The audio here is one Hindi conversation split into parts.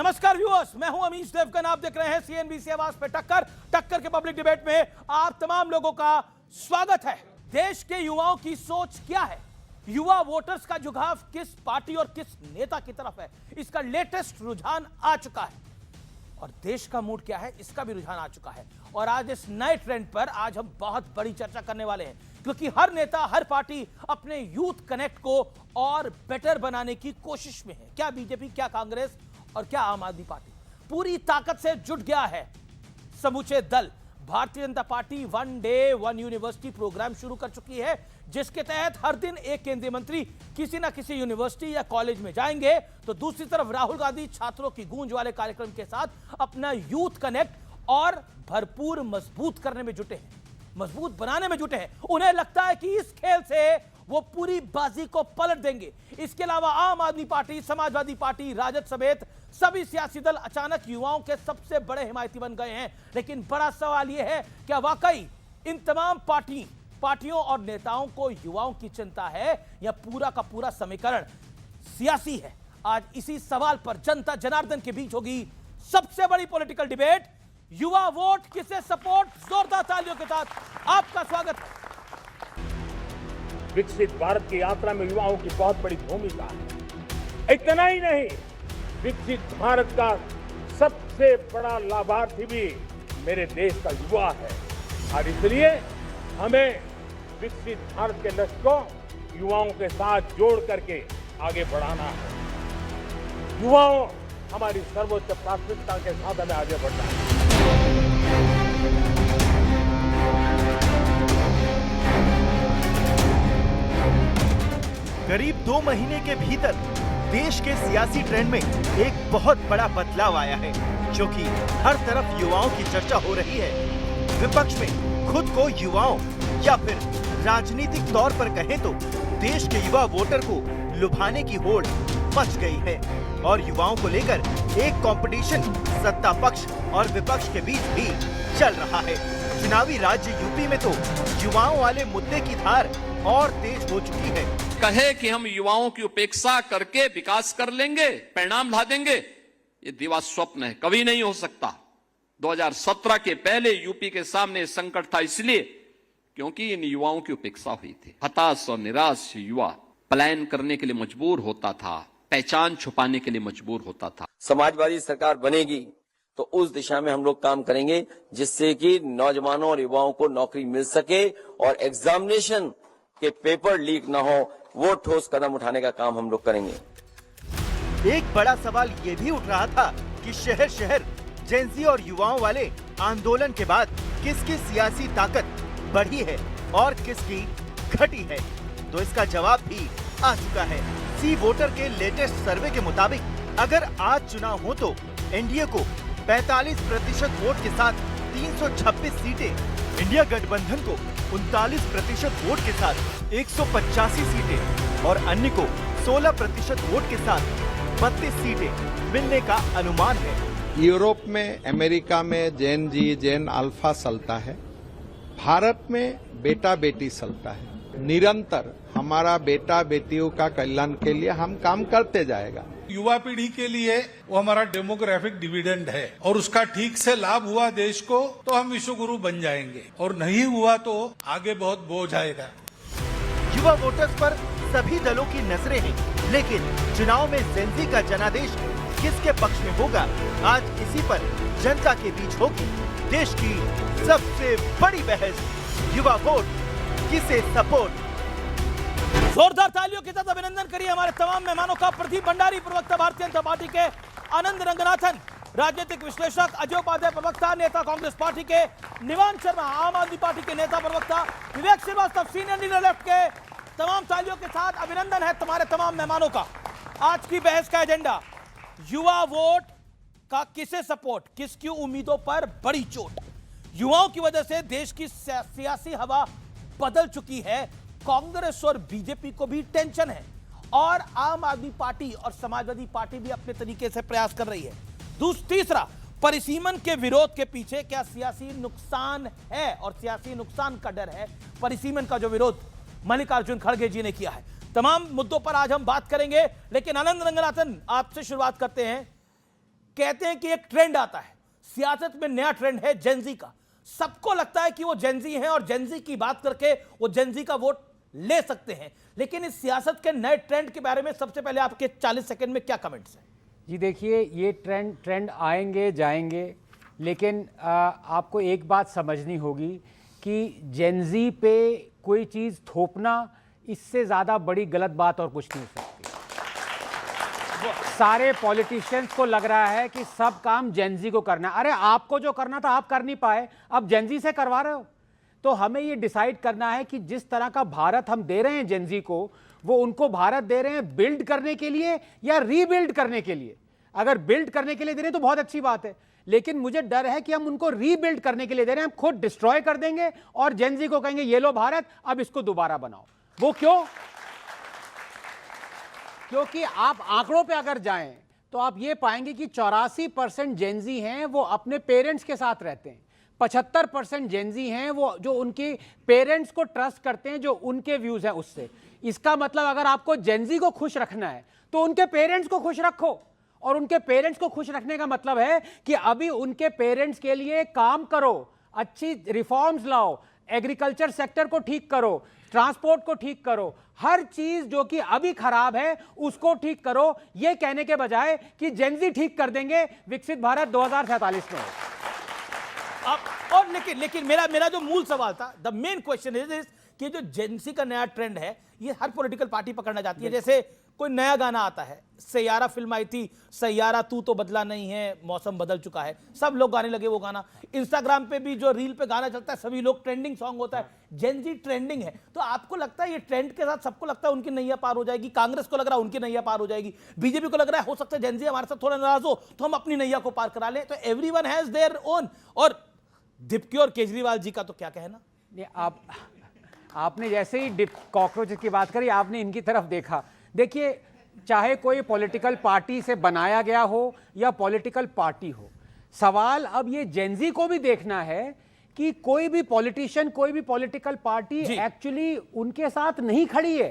नमस्कार व्यूअर्स, मैं हूं अमीश देवगन। आप देख रहे हैं सीएनबीसी आवाज पे टक्कर के पब्लिक डिबेट में आप तमाम लोगों का स्वागत है। देश के युवाओं की सोच क्या है, युवा वोटर्स का झुकाव किस पार्टी और किस नेता की तरफ है, इसका लेटेस्ट रुझान आ चुका है। और देश का मूड क्या है, इसका भी रुझान आ चुका है। और आज इस नए ट्रेंड पर आज हम बहुत बड़ी चर्चा करने वाले हैं, क्योंकि हर नेता, हर पार्टी अपने यूथ कनेक्ट को और बेटर बनाने की कोशिश में है। क्या बीजेपी, क्या कांग्रेस और क्या आम आदमी पार्टी पूरी ताकत से जुट गया है। समूचे दल Bharatiya Janata Party one day one university programme शुरू कर चुकी है, जिसके तहत हर दिन एक केंद्रीय मंत्री किसी ना किसी यूनिवर्सिटी या कॉलेज में जाएंगे, तो दूसरी तरफ राहुल गांधी छात्रों की गूंज वाले कार्यक्रम के साथ अपना यूथ कनेक्ट और भरपूर मजबूत करने में जुटे हैं, मजबूत बनाने में जुटे हैं। उन्हें लगता है कि इस खेल से वो पूरी बाजी को पलट देंगे। इसके अलावा आम आदमी पार्टी, समाजवादी पार्टी, राजद समेत सभी सियासी दल अचानक युवाओं के सबसे बड़े हिमायती बन गए हैं। लेकिन बड़ा सवाल यह है, क्या वाकई इन तमाम पार्टियों और नेताओं को युवाओं की चिंता है या पूरा का पूरा समीकरण सियासी है? आज इसी सवाल पर जनता जनार्दन के बीच होगी सबसे बड़ी पॉलिटिकल डिबेट। युवा वोट किसे सपोर्ट, जोरदार तालियों के साथ आपका स्वागत है। विकसित भारत की यात्रा में युवाओं की बहुत बड़ी भूमिका है। इतना ही नहीं, विकसित भारत का सबसे बड़ा लाभार्थी भी मेरे देश का युवा है। और इसलिए हमें विकसित भारत के लक्ष्य को युवाओं के साथ जोड़ करके आगे बढ़ाना है। युवाओं हमारी सर्वोच्च प्राथमिकता के साथ हमें आगे बढ़ना है। करीब 2 महीने के भीतर देश के सियासी ट्रेंड में एक बहुत बड़ा बदलाव आया है, क्योंकि हर तरफ युवाओं की चर्चा हो रही है। विपक्ष में खुद को युवाओं या फिर राजनीतिक तौर पर कहें तो देश के युवा वोटर को लुभाने की होड़ मच गई है। और युवाओं को लेकर एक कंपटीशन सत्ता पक्ष और विपक्ष के बीच भी चल रहा है। चुनावी राज्य यूपी में तो युवाओं वाले मुद्दे की धार और तेज हो चुकी है। कहे कि हम युवाओं की उपेक्षा करके विकास कर लेंगे, परिणाम ला देंगे, ये दिवा स्वप्न है, कभी नहीं हो सकता। 2017 के पहले यूपी के सामने संकट था, इसलिए क्योंकि इन युवाओं की उपेक्षा हुई थी। हताश और निराश युवा पलायन करने के लिए मजबूर होता था, पहचान छुपाने के लिए मजबूर होता था। समाजवादी सरकार बनेगी तो उस दिशा में हम लोग काम करेंगे, जिससे कि नौजवानों और युवाओं को नौकरी मिल सके और एग्जामिनेशन के पेपर लीक ना हो, वो ठोस कदम उठाने का काम हम लोग करेंगे। एक बड़ा सवाल ये भी उठ रहा था कि शहर शहर जेंजी और युवाओं वाले आंदोलन के बाद किसकी सियासी ताकत बढ़ी है और किसकी घटी है। तो इसका जवाब भी आ चुका है। सी वोटर के लेटेस्ट सर्वे के मुताबिक अगर आज चुनाव हो तो एनडीए को 45% वोट के साथ 326 सीटें, इंडिया गठबंधन को 39% वोट के साथ 185 सीटें और अन्य को 16% वोट के साथ 32 सीटें मिलने का अनुमान है। यूरोप में, अमेरिका में जेन अल्फा चलता है, भारत में बेटा बेटी चलता है। निरंतर हमारा बेटा बेटियों का कल्याण के लिए हम काम करते जाएगा। युवा पीढ़ी के लिए वो हमारा डेमोग्राफिक डिविडेंड है, और उसका ठीक से लाभ हुआ देश को तो हम विश्वगुरु बन जाएंगे, और नहीं हुआ तो आगे बहुत बोझ आएगा। युवा वोटर्स पर सभी दलों की नजरें हैं, लेकिन चुनाव में जेंजी का जनादेश किसके पक्ष में होगा, आज इसी पर जनता के बीच होगी देश की सबसे बड़ी बहस। युवा वोट किसे सपोर्ट। जोरदार तालियों के साथ अभिनंदन करिए हमारे तमाम मेहमानों का। प्रदीप भंडारी, प्रवक्ता भारतीय जनता पार्टी के, आनंद रंगनाथन, राजनीतिक विश्लेषक, अजय उपाध्याय, प्रवक्ता नेता कांग्रेस पार्टी के, निवान शर्मा, आम आदमी पार्टी के नेता प्रवक्ता, विवेक श्रीवास्तव, सीनियर लीडर लेफ्ट के। तमाम तालियों के साथ अभिनंदन है तुम्हारे तमाम मेहमानों का। आज की बहस का एजेंडा, युवा वोट का किसे सपोर्ट, किसकी उम्मीदों पर बड़ी चोट। युवाओं की वजह से देश की सियासी हवा बदल चुकी है। कांग्रेस और बीजेपी को भी टेंशन है, और आम आदमी पार्टी और समाजवादी पार्टी भी अपने तरीके से प्रयास कर रही है। तीसरा, परिसीमन के विरोध के पीछे क्या सियासी नुकसान है, और सियासी नुकसान का डर है। परिसीमन का जो विरोध मल्लिकार्जुन खड़गे जी ने किया है। तमाम मुद्दों पर आज हम बात करेंगे, लेकिन आनंद रंगनाथन, आपसे शुरुआत करते हैं। कहते हैं कि एक ट्रेंड आता है सियासत में, नया ट्रेंड है जेनजी का। सबको लगता है कि वो जेनजी हैं और जेनजी की बात करके वो जेनजी का वोट ले सकते हैं। लेकिन इस सियासत के नए ट्रेंड के बारे में सबसे पहले आपके 40 सेकंड में क्या कमेंट्स हैं? जी देखिए, ये ट्रेंड आएंगे जाएंगे, लेकिन आपको एक बात समझनी होगी कि जेनजी पे कोई चीज़ थोपना, इससे ज़्यादा बड़ी गलत बात और कुछ नहीं हो सकती। सारे पॉलिटिशियंस को लग रहा है कि सब काम जेनजी को करना है। अरे आपको जो करना था आप कर नहीं पाए, अब जेनजी से करवा रहे हो। तो हमें ये डिसाइड करना है कि जिस तरह का भारत हम दे रहे हैं जेनजी को, वो उनको भारत दे रहे हैं बिल्ड करने के लिए या रीबिल्ड करने के लिए। अगर बिल्ड करने के लिए दे रहे हैं तो बहुत अच्छी बात है, लेकिन मुझे डर है कि हम उनको रीबिल्ड करने के लिए दे रहे हैं। हम खुद डिस्ट्रॉय कर देंगे और जेनजी को कहेंगे ये लो भारत, अब इसको दोबारा बनाओ। वो क्यों? क्योंकि आप आंकड़ों पे अगर जाएं तो आप ये पाएंगे कि 84% जेनजी हैं वो अपने पेरेंट्स के साथ रहते हैं, 75% जेनजी हैं वो जो उनके पेरेंट्स को ट्रस्ट करते हैं, जो उनके व्यूज हैं उससे। इसका मतलब अगर आपको जेनजी को खुश रखना है तो उनके पेरेंट्स को खुश रखो, और उनके पेरेंट्स को खुश रखने का मतलब है कि अभी उनके पेरेंट्स के लिए काम करो, अच्छी रिफॉर्म्स लाओ, एग्रीकल्चर सेक्टर को ठीक करो, ट्रांसपोर्ट को ठीक करो, हर चीज जो कि अभी खराब है उसको ठीक करो। ये कहने के बजाय कि जेनजी ठीक कर देंगे, विकसित भारत 2047 में। और लेकिन मेरा जो मूल सवाल था, द मेन क्वेश्चन इज कि जो जेनजी का नया ट्रेंड है ये हर पॉलिटिकल पार्टी पकड़ना चाहती है। जैसे कोई नया गाना आता है, सैयारा फिल्म आई थी, सैयारा तू तो बदला नहीं है, मौसम बदल चुका है, सब लोग गाने लगे वो गाना। इंस्टाग्राम पे भी जो रील पे गाना चलता है सभी लोग, ट्रेंडिंग सॉन्ग होता है, जेनजी ट्रेंडिंग है। तो आपको लगता है ये ट्रेंड के साथ सबको लगता है उनकी नैया पार हो जाएगी? कांग्रेस को लग रहा है उनकी नैया पार हो जाएगी, बीजेपी को लग रहा है हो सकता है जेनजी हमारे साथ थोड़ा नाराज हो तो हम अपनी नैया को पार करा लें। तो एवरीवन हैज देयर ओन। और दीपकी और केजरीवाल जी का तो क्या कहना? आपने जैसे ही कॉकरोच की बात करी, आपने इनकी तरफ देखा। देखिए, चाहे कोई पॉलिटिकल पार्टी से बनाया गया हो या पॉलिटिकल पार्टी हो, सवाल अब ये जेनजी को भी देखना है कि कोई भी पॉलिटिशियन, कोई भी पॉलिटिकल पार्टी एक्चुअली उनके साथ नहीं खड़ी है,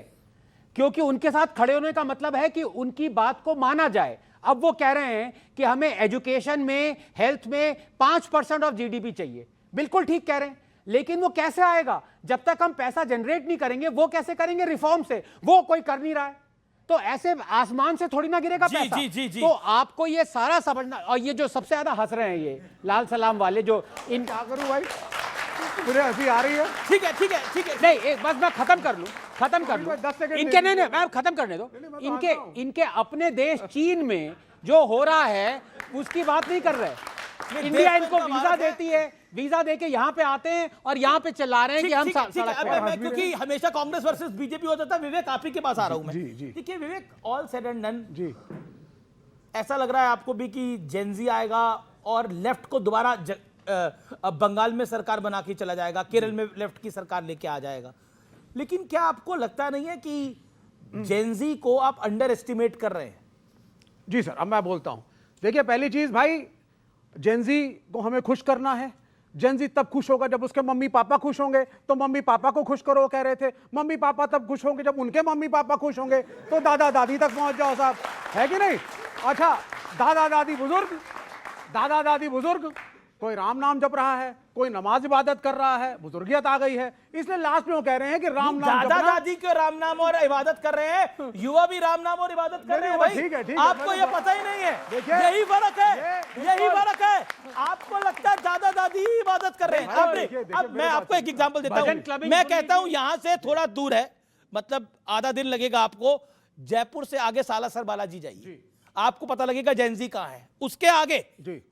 क्योंकि उनके साथ खड़े होने का मतलब है कि उनकी बात को माना जाए। अब वो कह रहे हैं कि हमें एजुकेशन में, हेल्थ में 5% ऑफ जीडीपी चाहिए। बिल्कुल ठीक कह रहे हैं, लेकिन वो कैसे आएगा? जब तक हम पैसा जनरेट नहीं करेंगे, वो कैसे करेंगे? रिफॉर्म से। वो कोई कर नहीं रहा है, तो ऐसे आसमान से थोड़ी ना गिरेगा पैसा। जी। तो आपको ये सारा समझना। और ये जो सबसे ज्यादा हंस रहे हैं ये लाल सलाम वाले, जो इन क्या करूं भाई, मुझे हंसी आ रही है। ठीक है नहीं, बस मैं खत्म कर लूं। इनके नहीं, मैं खत्म करने दो। इनके अपने देश चीन में जो हो रहा है उसकी बात नहीं कर रहे। इंडिया इनको वीजा देती है, वीजा देके यहाँ पे आते हैं और यहाँ पे चला रहे हैं कि हम सड़क पे हैं। क्योंकि हमेशा कांग्रेस वर्सेस बीजेपी हो जाता है। विवेक, आप ही के पास आ रहा हूं मैं। देखिए विवेक, ऑल सेड एंड डन, ऐसा लग रहा है आपको भी कि जेनजी आएगा और लेफ्ट को दोबारा बंगाल में सरकार बना के चला जाएगा, केरल में लेफ्ट की सरकार लेके आ जाएगा। लेकिन क्या आपको लगता नहीं है कि जेनजी को आप अंडर एस्टिमेट कर रहे हैं? जी सर, अब मैं बोलता हूं। देखिए, पहली चीज भाई, जेनजी को हमें खुश करना है। जेनजी तब खुश होगा जब उसके मम्मी पापा खुश होंगे, तो मम्मी पापा को खुश करो कह रहे थे। मम्मी पापा तब खुश होंगे जब उनके मम्मी पापा खुश होंगे, तो दादा दादी तक पहुंच जाओ साहब, है कि नहीं? अच्छा, दादा दादी बुजुर्ग, कोई राम नाम जप रहा है, कोई नमाज इबादत कर रहा है, बुजुर्गियत आ गई है, इसलिए लास्ट में वो कह रहे हैं कि राम नाम दादा दादी क्यों राम नाम और इबादत कर रहे हैं? युवा भी राम नाम और इबादत कर रहे हैं भाई। ठीक है, आपको ये पता ही नहीं है। यही फर्क है। आपको लगता है दादा दादी ही इबादत कर रहे हैं। अब मैं आपको एक एग्जांपल देता हूं। मैं कहता हूं यहां से थोड़ा दूर है, मतलब आधा दिन लगेगा आपको, जयपुर से आगे सालासर बालाजी जाइए, आपको पता लगेगा जेनजी कहां है। उसके आगे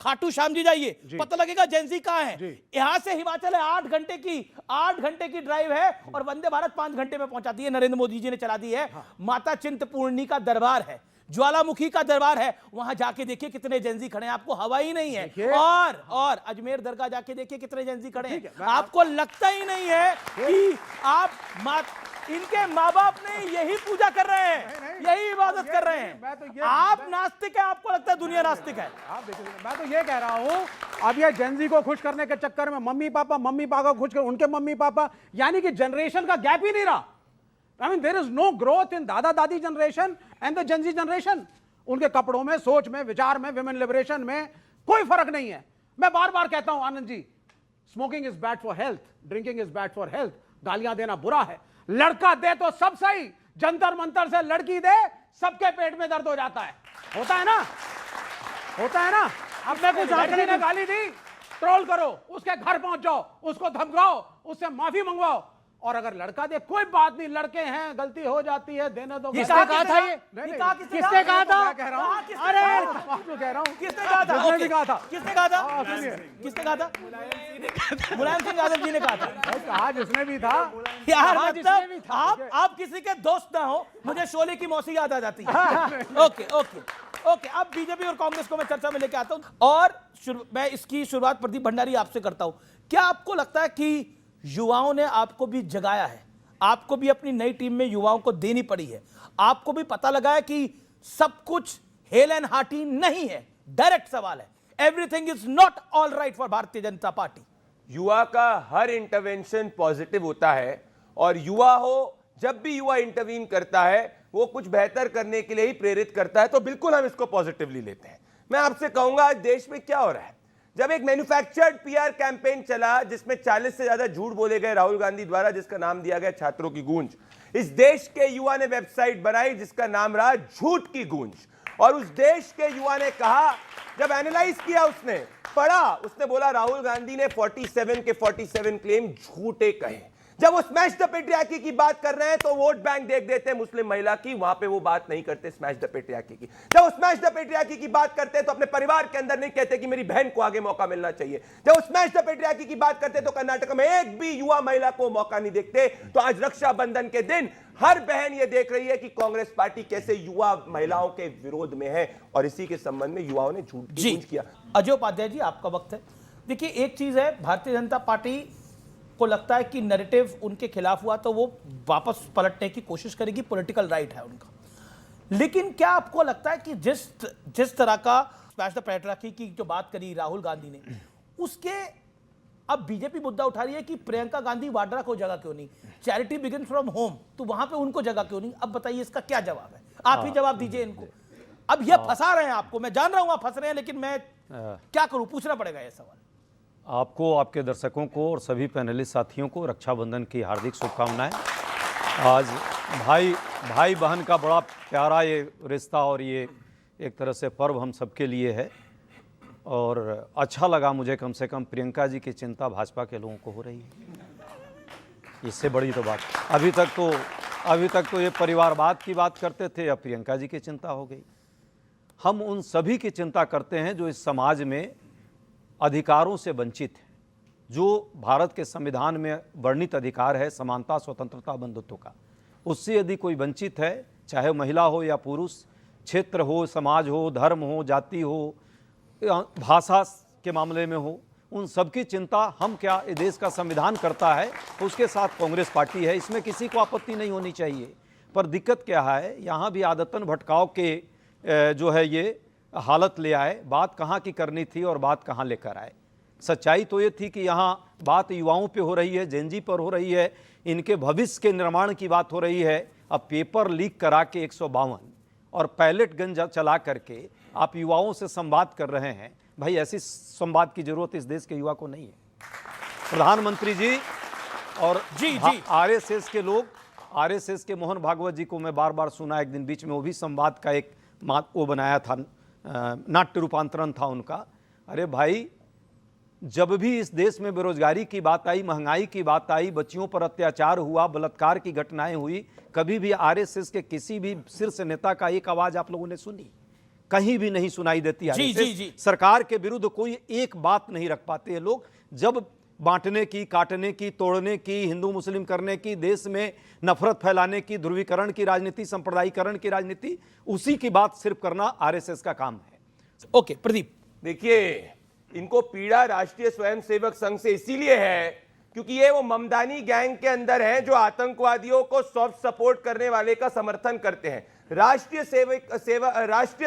खाटू श्याम जी जाइए, पता लगेगा जेनजी कहां है। यहां से हिमाचल है 8 घंटे की ड्राइव है, और वंदे भारत 5 घंटे में पहुंचाती है, नरेंद्र मोदी जी ने चला दी है। माता चिंतपूर्णी का दरबार है, ज्वालामुखी का दरबार है, वहां जाके देखिए कितने जेनजी खड़े हैं, आपको हवा ही नहीं है। और अजमेर दरगाह जाके देखिए कितने जेनजी खड़े हैं। आपको लगता ही नहीं है कि आप इनके माँ बाप ने यही पूजा कर रहे हैं, यही इबादत कर रहे हैं। आप नास्तिक है, आपको लगता है दुनिया नास्तिक है। आप देखिए, मैं तो ये कह रहा हूं, अब ये जेनजी को खुश करने के चक्कर में मम्मी पापा को खुश कर उनके मम्मी पापा, यानी कि जनरेशन का गैप ही नहीं रहा। I mean, there is no growth in दादा दादी generation and the Gen Z generation. उनके कपड़ों में, सोच में, विचार में, विमेन लिबरेशन में कोई फर्क नहीं है। मैं बार बार कहता हूं Anand ji, smoking is bad for health, drinking is bad for health, गालियां देना बुरा है। लड़का दे तो सब सही, जंतर मंतर से लड़की दे सबके पेट में दर्द हो जाता है। होता है ना, होता है ना। अब मैं कुछ लड़की ने गाली दी, ट्रोल करो, उसके घर पहुंच जाओ, उसको धमकाओ, उससे माफी मंगवाओ। और अगर लड़का दे, कोई बात नहीं, लड़के हैं, गलती हो जाती है, देने दो। किसने कहा था ये? किसने कहा था? कह रहा हूं, अरे कह रहा हूं, किसने कहा था? जिसने भी कहा था, किसने कहा था? किसने कहा था? मुलायम सिंह यादव जी ने कहा था। कहा जिसने भी था यार मतलब आप किसी के दोस्त ना हो, मुझे शोले की मौसी याद आ जाती है। ओके ओके ओके, अब बीजेपी और कांग्रेस को मैं चर्चा में लेके आता हूं और मैं इसकी शुरुआत प्रदीप भंडारी आपसे करता हूं। क्या आपको लगता है कि युवाओं ने आपको भी जगाया है? आपको भी अपनी नई टीम में युवाओं को देनी पड़ी है? आपको भी पता लगा है कि सब कुछ हेल एंड हार्टी नहीं है? डायरेक्ट सवाल है, everything is not all right for भारतीय जनता पार्टी। युवा का हर इंटरवेंशन पॉजिटिव होता है और युवा हो, जब भी युवा इंटरवीन करता है वो कुछ बेहतर करने के लिए ही प्रेरित करता है, तो बिल्कुल हम इसको पॉजिटिवली लेते हैं। मैं आपसे कहूंगा आज देश में क्या हो रहा है, जब एक मैन्युफैक्चर्ड पीआर कैंपेन चला जिसमें 40 से ज्यादा झूठ बोले गए राहुल गांधी द्वारा, जिसका नाम दिया गया छात्रों की गूंज, इस देश के युवा ने वेबसाइट बनाई जिसका नाम रहा झूठ की गूंज। और उस देश के युवा ने कहा, जब एनालाइज किया, उसने पढ़ा, उसने बोला राहुल गांधी ने 47 के 47 क्लेम झूठे कहे। जब वो स्मैश द पेट्रियार्की की बात कर रहे हैं तो वोट बैंक देख देते हैं मुस्लिम महिला की, वहां पे वो बात नहीं करते स्मैश द पेट्रियार्की की। जब वो स्मैश द पेट्रियार्की की बात करते हैं तो अपने परिवार के अंदर नहीं कहते कि मेरी बहन को आगे मौका मिलना चाहिए। जब वो स्मैश द पेट्रियार्की की बात करते तो कर्नाटक में एक भी युवा महिला को मौका नहीं देखते। तो आज रक्षाबंधन के दिन हर बहन ये देख रही है कि कांग्रेस पार्टी कैसे युवा महिलाओं के विरोध में है, और इसी के संबंध में युवाओं ने झूठ की गूंज किया। अजय उपाध्याय जी, आपका वक्त है। देखिए, एक चीज है, भारतीय जनता पार्टी को लगता है कि नैरेटिव उनके खिलाफ हुआ तो वो वापस पलटने की कोशिश करेगी, पॉलिटिकल राइट है उनका। लेकिन क्या आपको लगता है कि जिस तरह का स्मैश द पेट्रियार्की की जो बात करी राहुल गांधी ने, उसके अब बीजेपी मुद्दा उठा रही है कि प्रियंका गांधी वाड्रा को जगह क्यों नहीं? चैरिटी बिगिंस फ्रॉम होम, तो वहां पे उनको जगह क्यों नहीं? अब बताइए इसका क्या जवाब है? आप ही जवाब दीजिए इनको। अब ये फंसा रहे हैं आपको, मैं जान रहा हूं आप फंस रहे हैं, लेकिन मैं क्या करूं, पूछना पड़ेगा ये सवाल। आपको, आपके दर्शकों को और सभी पैनलिस्ट साथियों को रक्षाबंधन की हार्दिक शुभकामनाएं। आज भाई बहन का बड़ा प्यारा ये रिश्ता और ये एक तरह से पर्व हम सबके लिए है, और अच्छा लगा मुझे कम से कम प्रियंका जी की चिंता भाजपा के लोगों को हो रही है। इससे बड़ी तो बात, अभी तक तो ये परिवारवाद की बात करते थे, अब प्रियंका जी की चिंता हो गई। हम उन सभी की चिंता करते हैं जो इस समाज में अधिकारों से वंचित है, जो भारत के संविधान में वर्णित अधिकार है समानता, स्वतंत्रता, बंधुत्व का, उससे यदि कोई वंचित है, चाहे महिला हो या पुरुष, क्षेत्र हो, समाज हो, धर्म हो, जाति हो, भाषा के मामले में हो, उन सबकी चिंता हम क्या, ये देश का संविधान करता है, उसके साथ कांग्रेस पार्टी है, इसमें किसी को आपत्ति नहीं होनी चाहिए। पर दिक्कत क्या है, यहाँ भी आदतन भटकाव के जो है ये हालत ले आए। बात कहाँ की करनी थी और बात कहाँ लेकर आए। सच्चाई तो ये थी कि यहाँ बात युवाओं पे हो रही है, जेनजी पर हो रही है, इनके भविष्य के निर्माण की बात हो रही है। अब पेपर लीक करा के 152 और पैलेट गन चला करके आप युवाओं से संवाद कर रहे हैं। भाई, ऐसी संवाद की जरूरत इस देश के युवा को नहीं है। प्रधानमंत्री जी और आरएसएस के लोग, आरएसएस के मोहन भागवत जी को मैं बार बार सुना, एक दिन बीच में वो भी संवाद का एक वो बनाया था, नाट्य रूपांतरण था उनका। अरे भाई, जब भी इस देश में बेरोजगारी की बात आई, महंगाई की बात आई, बच्चियों पर अत्याचार हुआ, बलात्कार की घटनाएं हुई, कभी भी आरएसएस के किसी भी शीर्ष नेता का एक आवाज आप लोगों ने सुनी? कहीं भी नहीं सुनाई देती। आरएसएस सरकार के विरुद्ध कोई एक बात नहीं रख पाते हैं लोग। जब बांटने की, काटने की, तोड़ने की, हिंदू मुस्लिम करने की, देश में नफरत फैलाने की, ध्रुवीकरण की राजनीति, सांप्रदायिकरण की राजनीति, उसी की बात सिर्फ करना आरएसएस का काम है। ओके प्रदीप, देखिए, इनको पीड़ा राष्ट्रीय स्वयंसेवक संघ से इसीलिए है क्योंकि ये वो ममदानी गैंग के अंदर हैं जो आतंकवादियों को सॉफ्ट सपोर्ट करने वाले का समर्थन करते हैं। राष्ट्रीय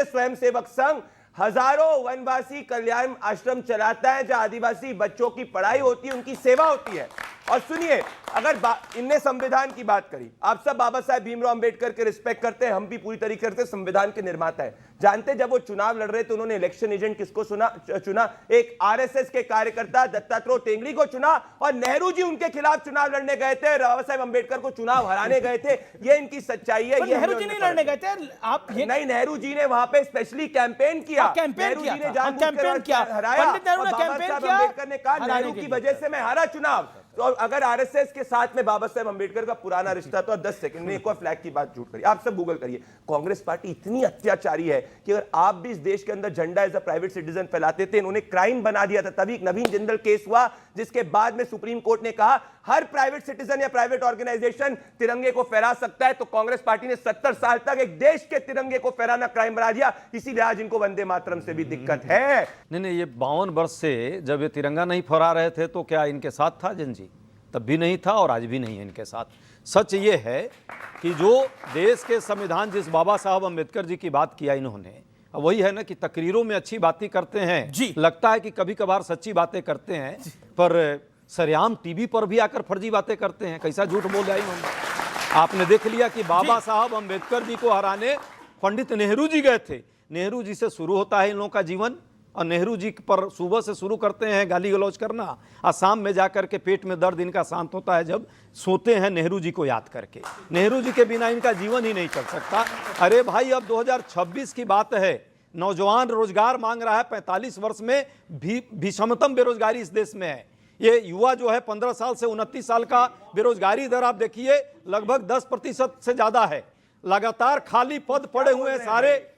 स्वयंसेवक संघ हजारों वनवासी कल्याण आश्रम चलाता है जहां आदिवासी बच्चों की पढ़ाई होती है, उनकी सेवा होती है। और सुनिए, अगर इनने संविधान की बात करी, आप सब बाबा साहेब भीमराव अंबेडकर के रिस्पेक्ट करते हैं, हम भी पूरी तरीके से संविधान के निर्माता हैं। जानते जब वो चुनाव लड़ रहे थे उन्होंने इलेक्शन एजेंट किसको चुना? एक आरएसएस के कार्यकर्ता दत्तात्रेय टेंगड़ी को चुना, और नेहरू जी उनके खिलाफ चुनाव लड़ने गए थे, बाबा साहेब अंबेडकर को चुनाव हराने गए थे। ये इनकी सच्चाई है। ये नेहरू जी नहीं लड़ने गए थे, आप नहीं, नेहरू जी ने वहां पे स्पेशली कैंपेन किया। कैंपेन किया, कैंपेन किया, हराया। पंडित नेहरू ने कैंपेन किया, अंबेडकर ने कहा नेहरू की वजह से मैं हारा चुनाव। तो अगर आरएसएस के साथ में बाबा साहेब अंबेडकर का पुराना रिश्ता, तो 10 सेकंड में एक और फ्लैग की बात झूठ करिए। आप सब गूगल करिए, कांग्रेस पार्टी इतनी अत्याचारी है कि अगर आप भी इस देश के अंदर झंडा एज अ प्राइवेट सिटीजन फैलाते थे, इन्होंने क्राइम बना दिया था। तभी नवीन जिंदल केस हुआ, जिसके बाद में सुप्रीम कोर्ट ने कहा हर प्राइवेट सिटीजन या प्राइवेट ऑर्गेनाइजेशन तिरंगे को फहरा सकता है। तो कांग्रेस पार्टी ने 70 साल तक एक देश के तिरंगे को फहराना क्राइम बना दिया। इसीलिए आज इनको वंदे मातरम से भी दिक्कत है। नहीं, ये 52 वर्ष से जब ये तिरंगा नहीं फहरा रहे थे तो क्या इनके साथ था जन जी? तब भी नहीं था और आज भी नहीं है इनके साथ। सच ये है कि जो देश के संविधान, जिस बाबा साहब अंबेडकर जी की बात किया इन्होंने, वही है ना कि तकरीरों में अच्छी बातें करते हैं जी, लगता है कि कभी कभार सच्ची बातें करते हैं, पर सरेआम टीवी पर भी आकर फर्जी बातें करते हैं। कैसा झूठ बोल रहा है इन्होंने। आपने देख लिया कि बाबा साहब अंबेडकर जी को हराने पंडित नेहरू जी गए थे। नेहरू जी से शुरू होता है इन लोगों का जीवन, और नेहरू जी पर सुबह से शुरू करते हैं गाली गलौज करना, और शाम में जाकर के पेट में दर्द इनका शांत होता है जब सोते हैं नेहरू जी को याद करके। नेहरू जी के बिना इनका जीवन ही नहीं चल सकता। अरे भाई, अब 2026 की बात है, नौजवान रोजगार मांग रहा है। 45 वर्ष में भीषणतम बेरोजगारी इस देश में है। ये युवा जो है 15 साल से 29 साल का बेरोजगारी दर आप देखिए लगभग 10% से ज्यादा है। लगातार खाली पद पड़े हुए हैं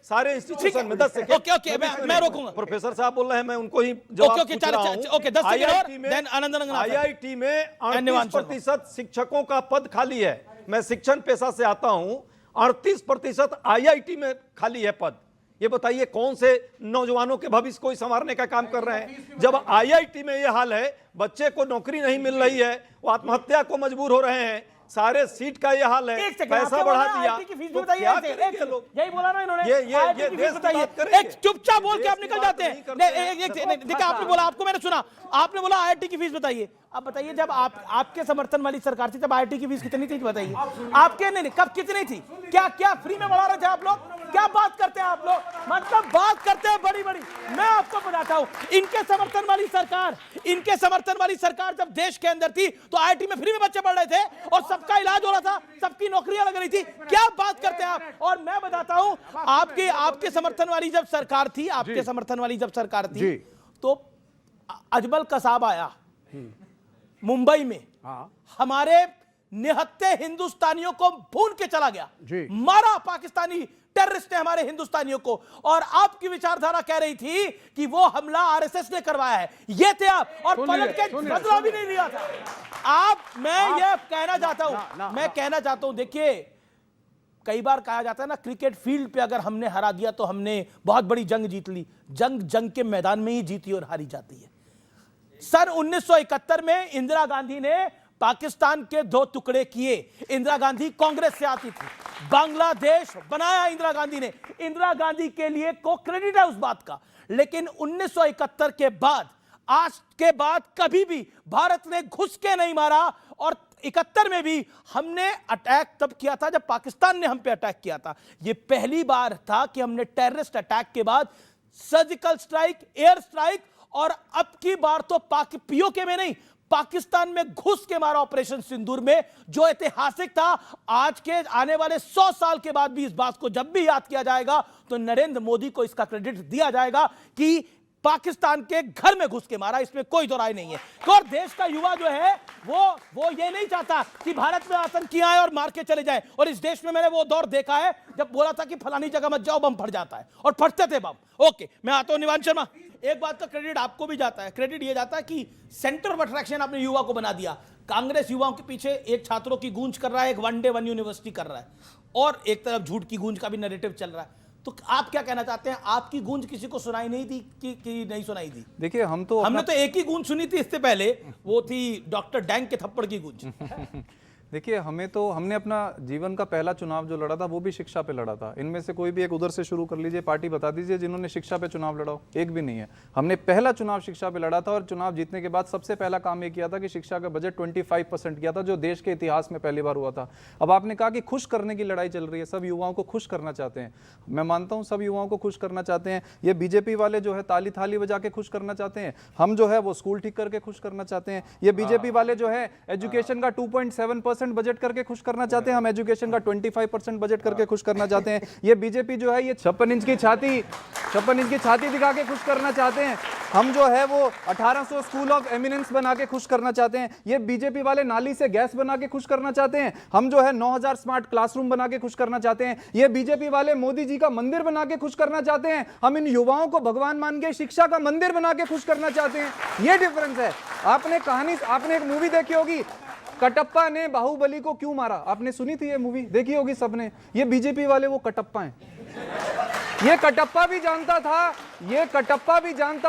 सारे इंस्टीट्यूशन में। 10 सेकंड ओके, मैं रोकूंगा। प्रोफेसर साहब बोल रहे हैं, मैं उनको ही जवाब पूछ रहा हूं। 10 सेकंड। आईआईटी में 38% शिक्षकों का पद खाली है। मैं शिक्षण पेशा से आता हूं, 38% आईआईटी में खाली है पद। ये बताइए कौन से नौजवानों के भविष्य को संवारने का काम कर रहे हैं? जब आईआईटी में ये हाल है, बच्चे को नौकरी नहीं मिल रही है, वो आत्महत्या को मजबूर हो रहे हैं, सारे सीट का ये हाल है, पैसा बढ़ा दिया, तो क्या करेंगे लोग? यही बोला ना इन्होंने। ये देश की बात करेंगे। एक चुपचाप बोल के आप निकल जाते हैं। देखिए, आपने बोला, आपको मैंने सुना, आपने बोला आईआईटी की फीस बताइए। अब बताइए, जब आपके समर्थन वाली सरकार थी तब आईआईटी की फीस कितनी थी बताइए? आपके नहीं, कब कितनी थी? क्या फ्री में बढ़ा रहे थे आप लोग? क्या बात करते हैं आप लोग? मतलब बात करते हैं बड़ी बड़ी। मैं आपको बताता हूं, इनके समर्थन वाली सरकार जब देश के अंदर थी तो आईआईटी में फ्री में बच्चे पढ़ रहे थे और सबका इलाज हो रहा था, सबकी नौकरियां लग रही थी। क्या बात करते हैं आप? और मैं बताता हूं, आपके समर्थन वाली जब सरकार थी, तो अजमल कसाब आया मुंबई में, हमारे निहत्थे हिंदुस्तानियों को भून के चला गया, मारा पाकिस्तानी टेररिस्ट ने हमारे हिंदुस्तानियों को। और आपकी विचारधारा कह रही थी कि वो हमला आरएसएस ने करवाया है। ये थे आप, और पलट के बदला भी नहीं लिया था। मैं ये कहना चाहता हूं, देखिए, कई बार कहा जाता है ना, क्रिकेट फील्ड पे अगर हमने हरा दिया तो हमने बहुत बड़ी जंग जीत ली। जंग के मैदान में ही जीती और हारी जाती है। सन 1971 में इंदिरा गांधी ने पाकिस्तान के 2 टुकड़े किए। इंदिरा गांधी कांग्रेस से आती थी, बांग्लादेश बनाया इंदिरा गांधी ने। इंदिरा गांधी के लिए को क्रेडिट है उस बात का। लेकिन 1971 के बाद, आज के बाद कभी भी भारत ने घुस के नहीं मारा। और 71 में भी हमने अटैक तब किया था जब पाकिस्तान ने हम पे अटैक किया था। यह पहली बार था कि हमने टेररिस्ट अटैक के बाद सर्जिकल स्ट्राइक, एयर स्ट्राइक, और अब की बार तो पीओके में नहीं, पाकिस्तान में घुस के मारा ऑपरेशन सिंदूर में, जो ऐतिहासिक था। आज के आने वाले 100 साल के बाद भी इस बात को जब भी याद किया जाएगा तो नरेंद्र मोदी को इसका क्रेडिट दिया जाएगा कि पाकिस्तान के घर में घुस के मारा, इसमें कोई दो राय नहीं है। और देश का युवा जो है वो ये नहीं चाहता कि भारत में आतंकी आए और मार के चले जाए। और इस देश में मैंने वो दौर देखा है जब बोला था कि फलानी जगह मत जाओ, बम फट जाता है, और फटते थे बम। ओके, मैं आता हूं निवान शर्मा। एक बात का क्रेडिट आपको भी जाता है, क्रेडिट ये जाता है कि सेंटर ऑफ अट्रैक्शन आपने युवा को बना दिया। कांग्रेस युवाओं के पीछे एक छात्रों की गूंज कर रहा है, एक वन डे वन यूनिवर्सिटी कर रहा है, और एक तरफ झूठ की गूंज का भी नैरेटिव चल रहा है। तो आप क्या कहना चाहते हैं? आपकी गूंज किसी को सुनाई नहीं दी कि नहीं सुनाई दी? देखिए, हमने तो एक ही गूंज सुनी थी इससे पहले, वो थी डॉक्टर डैंग के थप्पड़ की गूंज। देखिए हमने अपना जीवन का पहला चुनाव जो लड़ा था वो भी शिक्षा पे लड़ा था। इनमें से कोई भी एक उधर से शुरू कर लीजिए, पार्टी बता दीजिए जिन्होंने शिक्षा पे चुनाव लड़ा हो, एक भी नहीं है। हमने पहला चुनाव शिक्षा पे लड़ा था और चुनाव जीतने के बाद सबसे पहला काम ये किया था कि शिक्षा का बजट 25% किया था, जो देश के इतिहास में पहली बार हुआ था। अब आपने कहा कि खुश करने की लड़ाई चल रही है, सब युवाओं को खुश करना चाहते हैं। मैं मानता हूं सब युवाओं को खुश करना चाहते हैं। ये बीजेपी वाले जो है ताली थाली बजा के खुश करना चाहते हैं, हम जो है वो स्कूल ठीक करके खुश करना चाहते हैं। ये बीजेपी वाले जो है एजुकेशन का 2.7% बजट करके खुश करना चाहते हैं, हम एजुकेशन का 25% बजट करके खुश करना चाहते हैं। ये बीजेपी जो है ये 56 इंच की छाती दिखा के खुश करना चाहते हैं। हम जो है वो 1800 स्कूल ऑफ एमिनेंस बना के खुश करना चाहते हैं। ये बीजेपी वाले नाली से गैस बना के खुश करना चाहते हैं। हम जो है 9000 स्मार्ट क्लासरूम बना के खुश करना चाहते हैं। ये बीजेपी वाले मोदी जी का मंदिर बना के खुश करना चाहते हैं। हम इन युवाओं को भगवान मान के शिक्षा का मंदिर बना के खुश करना चाहते हैं। ये डिफरेंस है। आपने एक मूवी देखी होगी, कटप्पा ने बाहुबली को क्यों मारा, आपने सुनी थी ये मूवी, देखी होगी सबने। ये बीजेपी वाले वो कटप्पा हैं। ये कटप्पा भी जानता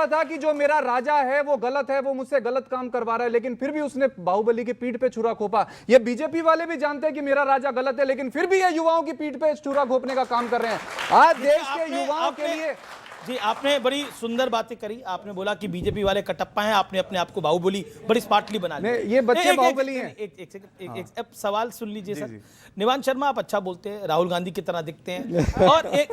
था कि जो मेरा राजा है वो गलत है, वो मुझसे गलत काम करवा रहा है, लेकिन फिर भी उसने बाहुबली की पीठ पे छुरा घोंपा। ये बीजेपी वाले भी जानते हैं कि मेरा राजा गलत है, लेकिन फिर भी ये युवाओं की पीठ पे छुरा घोंपने का काम कर रहे हैं। आज देश के युवाओं के लिए जी आपने बड़ी सुंदर बातें करी। आपने बोला कि बीजेपी वाले कटप्पा हैं, आपने अपने आप को बाहुबली बड़ी स्मार्टली बना लिया। ये बच्चे बाहुबली हैं। एक सेकंड, एक सवाल सुन लीजिए सर। निवान शर्मा आप अच्छा बोलते हैं, राहुल गांधी की तरह दिखते हैं। और एक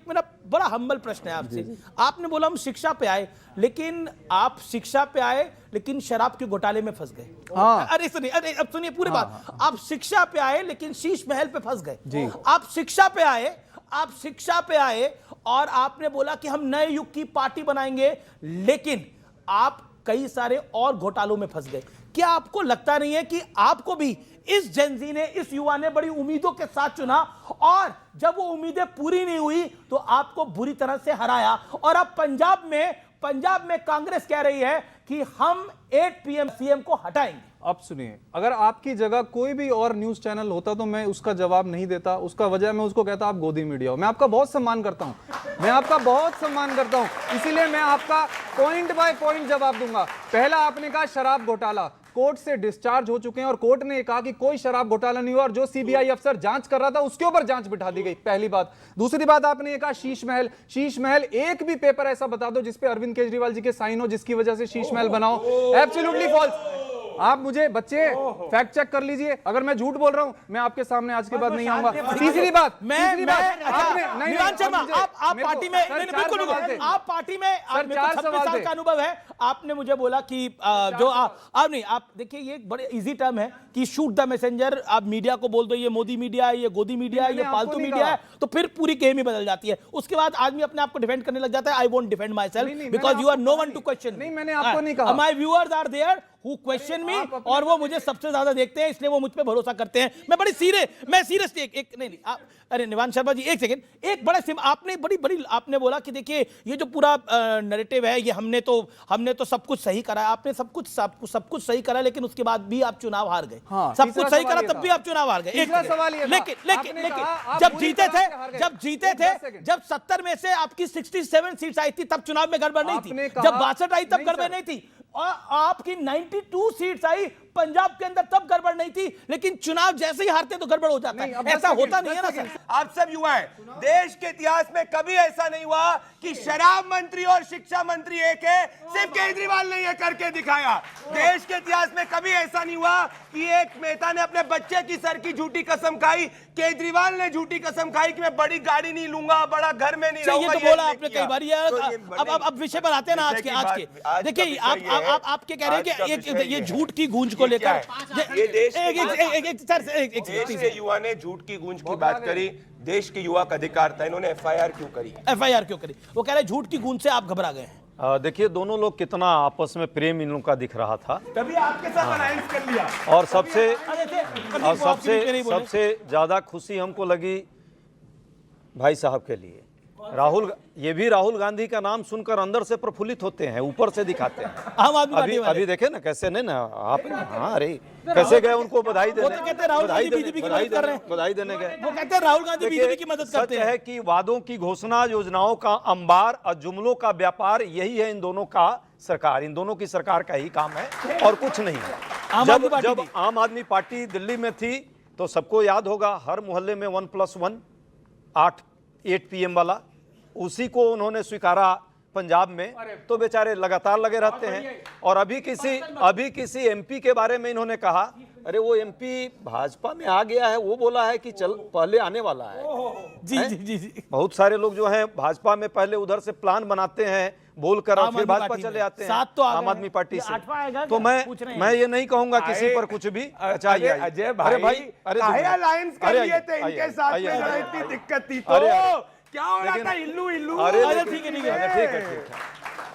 मेरा बड़ा हम्बल प्रश्न है आपसे। आपने बोला हम शिक्षा पे आए, लेकिन आप शिक्षा पे आए लेकिन शराब के घोटाले में फंस गए। हाँ। अरे अब सुनिए पूरी बात। आप शिक्षा पे आए लेकिन शीश महल पे फंस गए। आप शिक्षा पे आए और आपने बोला कि हम नए युग की पार्टी बनाएंगे, लेकिन आप कई सारे और घोटालों में फंस गए। क्या आपको लगता नहीं है कि आपको भी इस जेनजी ने, इस युवा ने बड़ी उम्मीदों के साथ चुना और जब वो उम्मीदें पूरी नहीं हुई तो आपको बुरी तरह से हराया? और अब पंजाब में कांग्रेस कह रही है कि हम 8 PM सीएम को हटाएंगे। अब सुनिए, अगर आपकी जगह कोई भी और न्यूज चैनल होता तो मैं उसका जवाब नहीं देता। उसका वजह मैं उसको कहता आप गोदी मीडिया हो। मैं आपका बहुत सम्मान करता हूं, इसीलिए मैं आपका पॉइंट बाय पॉइंट जवाब दूंगा। पहला आपने कहा शराब घोटाला, कोर्ट से डिस्चार्ज हो चुके हैं और कोर्ट ने कहा कि कोई शराब घोटाला नहीं हुआ और जो सीबीआई अफसर जांच कर रहा था उसके ऊपर जांच बिठा दी गई। पहली बात। दूसरी बात आपने ये कहा शीश महल, एक भी पेपर ऐसा बता दो जिसपे अरविंद केजरीवाल जी के साइन हो जिसकी वजह से शीश महल बनाओ। Absolutely false. आप मुझे बच्चे फैक्ट चेक कर लीजिए, अगर मैं झूठ बोल रहा हूं मैं आपके सामने आज के बाद नहीं आऊंगा। तीसरी बात निवान शर्मा, आप पार्टी में बिल्कुल, आप पार्टी में 26 साल का अनुभव है। आपने मुझे बोला कि जो आप देखिए, ये एक बड़े इजी टर्म है कि शूट द मैसेंजर। आप मीडिया को बोल दो ये मोदी मीडिया है, ये गोदी मीडिया है, ये पालतू मीडिया है, तो फिर पूरी गेम ही बदल जाती है। उसके बाद आदमी अपने आप को डिफेंड करने लग जाता है। I won't defend myself because you are no one to question. नहीं, मैंने आपको नहीं कहा। My viewers are there who question me, और वो मुझे सबसे ज्यादा देखते हैं, इसलिए वो मुझ पे भरोसा करते हैं। मैं सीरियसली नहीं अरे निवान शर्मा जी एक सेकंड, एक बड़ा आपने बड़ी आपने बोला कि देखिए ये जो पूरा नैरेटिव है, ये हमने तो सब कुछ सही करा। आपने सब कुछ सही करा, लेकिन उसके बाद भी आप चुनाव हार गए। सब कुछ सही करा तब भी आप चुनाव हार गए। लेकिन जब जीते थे, जब 70 में से आपकी 67 सीट्स आई थी तब चुनाव में गड़बड़ नहीं थी। जब 62 आई तब गड़बड़ नहीं थी। और आपकी 92 सीट्स आई पंजाब के अंदर तब गड़बड़ नहीं थी, लेकिन चुनाव जैसे ही हारते तो गड़बड़ हो जाता है। ऐसा होता नहीं है ना सर। आप सब युवा हैं, देश के इतिहास में कभी ऐसा नहीं हुआ कि शराब मंत्री और शिक्षा मंत्री एक है, सिर्फ केजरीवाल ने यह करके दिखाया। देश के इतिहास में कभी ऐसा नहीं हुआ कि एक नेता ने अपने बच्चे की सर की झूठी कसम खाई, केजरीवाल ने झूठी कसम खाई कि मैं बड़ी गाड़ी नहीं लूंगा, बड़ा घर में नहीं रहूंगा। ये तो बोला आपने कई बार। अब विषय पर आते हैं ना आज के। देखिए आपके कह रहे हैं कि ये झूठ की गूंज को लेकर ये देश के युवा ने झूठ की गूंज की बात करी। देश के युवा का अधिकार था, इन्होंने एफआईआर क्यों करी? वो कह रहे झूठ की गूंज से आप घबरा गए हैं। देखिए दोनों लोग कितना आपस में प्रेम इन लोगों का दिख रहा था, तभी आपके साथ अलायंस कर लिया। और सबसे ज्यादा खुशी हमको लगी भाई साहब के लिए। ये भी राहुल गांधी का नाम सुनकर अंदर से प्रफुल्लित होते हैं, ऊपर से दिखाते हैं। आम आदमी पार्टी वाले। अभी देखे ना कैसे, नहीं ना आप, हाँ अरे कैसे गए उनको बधाई देने, वो तो कहते हैं राहुल गांधी बीजेपी की मदद कर रहे हैं। बधाई देने गए। वो कहते हैं राहुल गांधी बीजेपी की मदद करते हैं। सच है कि वादों की घोषणा, योजनाओं का अंबार और जुमलों का व्यापार, यही है इन दोनों का सरकार, इन दोनों की सरकार का ही काम है और कुछ नहीं है। जब आम आदमी पार्टी दिल्ली में थी तो सबको याद होगा, हर मोहल्ले में 1+1 8 PM वाला, उसी को उन्होंने स्वीकारा पंजाब में, तो बेचारे लगातार लगे रहते हैं। और अभी किसी MP के बारे में इन्होंने कहा, अरे वो MP भाजपा में आ गया है, वो बोला है कि चल पहले आने वाला है। जी। बहुत सारे लोग जो हैं भाजपा में पहले उधर से प्लान बनाते हैं बोलकर और फिर भाजपा चले आते हैं आम आदमी पार्टी से। तो मैं ये नहीं कहूंगा किसी पर कुछ भी। अच्छा अजय भाई, अरे अलायंस कर लिए थे इनके साथ में, इतनी दिक्कत थी तो क्या हो रहा था, इल्लू इल्लू। अरे ठीक है।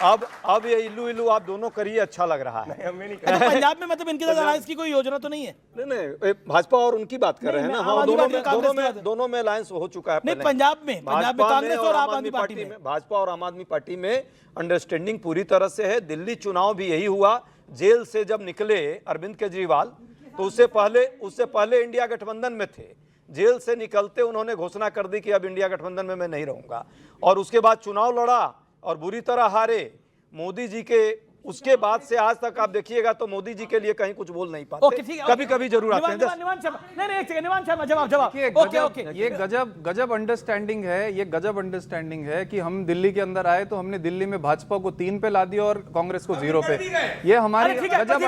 अब ये इल्लू इल्लू आप दोनों करिए, अच्छा लग रहा है। अच्छा, पंजाब में मतलब इनके साथ अलायंस की कोई योजना तो नहीं है? नहीं, भाजपा और उनकी बात कर रहे हैं ना। हाँ, दोनों में अलायंस हो चुका है। नहीं, पंजाब में कांग्रेस और आम आदमी पार्टी में, भाजपा और आम आदमी पार्टी में अंडरस्टैंडिंग पूरी तरह से है। दिल्ली चुनाव भी यही हुआ। जेल से जब निकले अरविंद केजरीवाल, तो उससे पहले इंडिया गठबंधन में थे। जेल से निकलते उन्होंने घोषणा कर दी कि अब इंडिया गठबंधन में मैं नहीं रहूंगा, और उसके बाद चुनाव लड़ा और बुरी तरह हारे। मोदी जी के उसके बाद से आज तक आप देखिएगा तो मोदी जी के लिए कहीं कुछ बोल नहीं पाते। कभी कभी जरूर आते हैं। निवान शर्मा जवाब। ये गजब अंडरस्टैंडिंग है, ये गजब अंडरस्टैंडिंग है कि हम दिल्ली के अंदर आए तो हमने दिल्ली में भाजपा को 3 पे ला दिया और कांग्रेस को 0 पे। ये हमारी गजब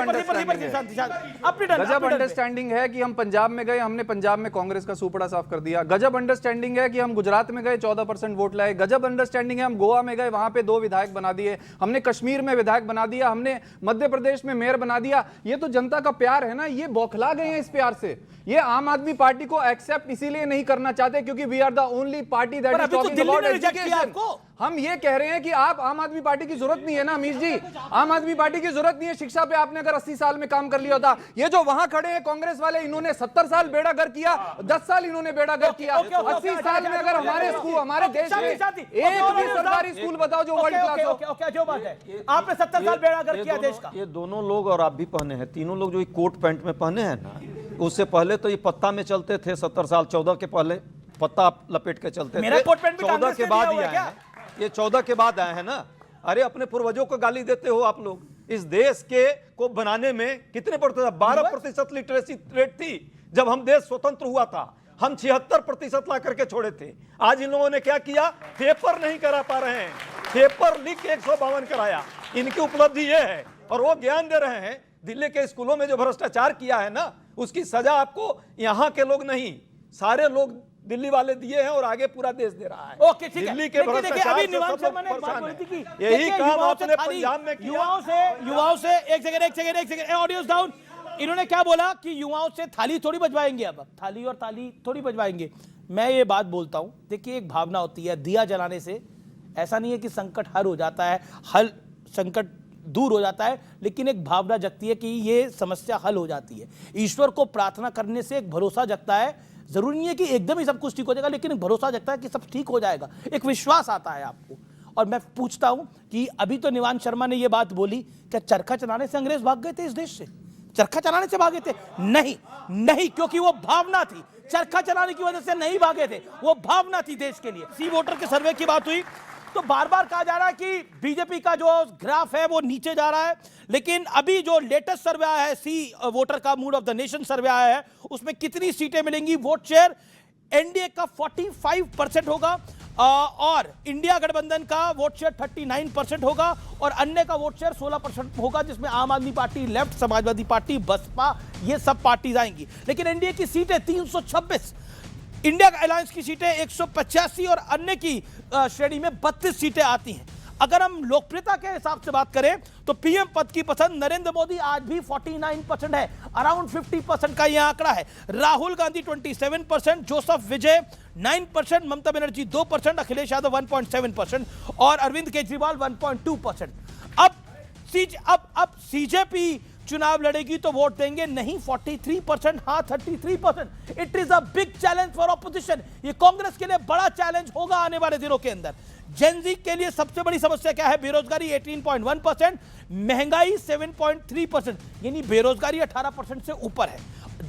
अंडरस्टैंडिंग है कि हम पंजाब में गए, हमने पंजाब में कांग्रेस का सुपड़ा साफ कर दिया। गजब अंडरस्टैंडिंग है कि हम गुजरात में गए, 14% वोट लाए। गजब अंडरस्टैंडिंग है हम गोवा में गए, वहां पे 2 विधायक बना दिए। हमने कश्मीर में विधायक बना दिया, हमने मध्य प्रदेश में मेयर बना दिया। ये तो जनता का प्यार है ना, ये बौखला गए हैं इस प्यार से। ये आम आदमी पार्टी को एक्सेप्ट इसीलिए नहीं करना चाहते क्योंकि we are the only party that is talking about education. हम ये कह रहे हैं कि आप आम आदमी पार्टी की जरूरत नहीं है ना अमीश जी, आम आदमी पार्टी की जरूरत नहीं है शिक्षा पे। आपने अगर 80 साल में काम कर लिया होता। ये जो वहां खड़े हैं कांग्रेस वाले, इन्होंने 70 साल बेड़ा गर्क किया, 10 साल इन्होंने बेड़ा गर्क किया। 80 साल में अगर हमारे स्कूल, हमारे देश में एक भी सरकारी स्कूल बताओ जो वर्ल्ड क्लास हो। जो बात है, आपने 70 साल बेड़ा गर्क किया देश का। ये दोनों लोग और आप भी पहने हैं, तीनों लोग जो कोट पैंट में पहने हैं ना, उससे पहले तो ये पत्ता में चलते थे 70 साल, 14 के पहले पत्ता लपेट के चलते थे। 14 के बाद ही आए हैं, ये 14 के बाद आए हैं ना। अरे अपने पूर्वजों को गाली देते हो आप लोग। इस देश के को बनाने में कितने 12% लिटरेसी रेट थी जब हम देश स्वतंत्र हुआ था। हम 76% ला करके छोड़े थे। आज इन लोगों ने क्या किया, पेपर नहीं करा पा रहे हैं, पेपर लीक 152 कराया। इनकी उपलब्धि ये है और वो ज्ञान दे रहे हैं। दिल्ली के स्कूलों में जो भ्रष्टाचार किया है ना, उसकी सजा आपको यहाँ के लोग नहीं, सारे लोग दिल्ली वाले दिए हैं और आगे पूरा देश दे रहा है। ओके, ठीक है। दिल्ली के भ्रष्टाचार अभी निवान शर्मा ने बात बोली थी कि यही काम आपने पंजाब में किया। युवाओं से एक सेकंड ऑडियो डाउन। इन्होंने क्या बोला कि युवाओं से थाली थोड़ी बजवाएंगे, अब थाली और ताली थोड़ी बजवाएंगे। मैं ये बात बोलता हूं, देखिए एक भावना होती है, दिया जलाने से ऐसा नहीं है कि संकट हल हो जाता है, संकट दूर हो जाता है, लेकिन एक भावना जगती है कि ये समस्या हल हो जाती है। ईश्वर को प्रार्थना करने से एक भरोसा जगता है। जरूरी नहीं है कि एकदम ही सब कुछ ठीक हो जाएगा, लेकिन एक भरोसा जगता है कि सब ठीक हो जाएगा, एक विश्वास आता है आपको। और मैं पूछता हूं कि अभी तो निवान शर्मा ने ये बात बोली, क्या चरखा चलाने से अंग्रेज भाग गए थे इस देश से? चरखा चलाने से भागे थे? नहीं, क्योंकि वो भावना थी। चरखा चलाने की वजह से नहीं भागे थे, वो भावना थी देश के लिए। सी वोटर के सर्वे की बात हुई तो बार बार कहा जा रहा है कि बीजेपी का जो ग्राफ है वो नीचे जा रहा है, लेकिन अभी जो लेटेस्ट सर्वे आया है, सी वोटर का मूड ऑफ द नेशन सर्वे आया है, उसमें कितनी सीटें मिलेंगी, वोट शेयर एनडीए का 45% होगा और इंडिया गठबंधन का वोट शेयर 39% होगा और अन्य का वोट शेयर 16% होगा, जिसमें Aam Aadmi Party, left, Samajwadi Party, Baspa, ये सब पार्टीज आएंगी। लेकिन एनडीए की सीटें 326, इंडिया अलायंस की सीटें 185 और अन्य की श्रेणी में 32 सीटें आती हैं। अगर हम लोकप्रियता के हिसाब से बात करें तो पीएम पद की पसंद नरेंद्र मोदी आज भी 49% है, अराउंड 50% का यह आंकड़ा है। राहुल गांधी 27%, जोसेफ विजय 9%, ममता बनर्जी 2%, अखिलेश यादव 1.7% और अरविंद केजरीवाल 1.2%। अब सीजेपी चुनाव लड़ेगी तो वोट देंगे नहीं 43%, हाँ 33%। It is a big challenge for opposition. ये कांग्रेस के लिए बड़ा चैलेंज होगा आने वाले दिनों के अंदर। जेनजी के लिए सबसे बड़ी समस्या क्या है? बेरोजगारी 18.1%, महंगाई 7.3%, यानी बेरोजगारी 18% से ऊपर है।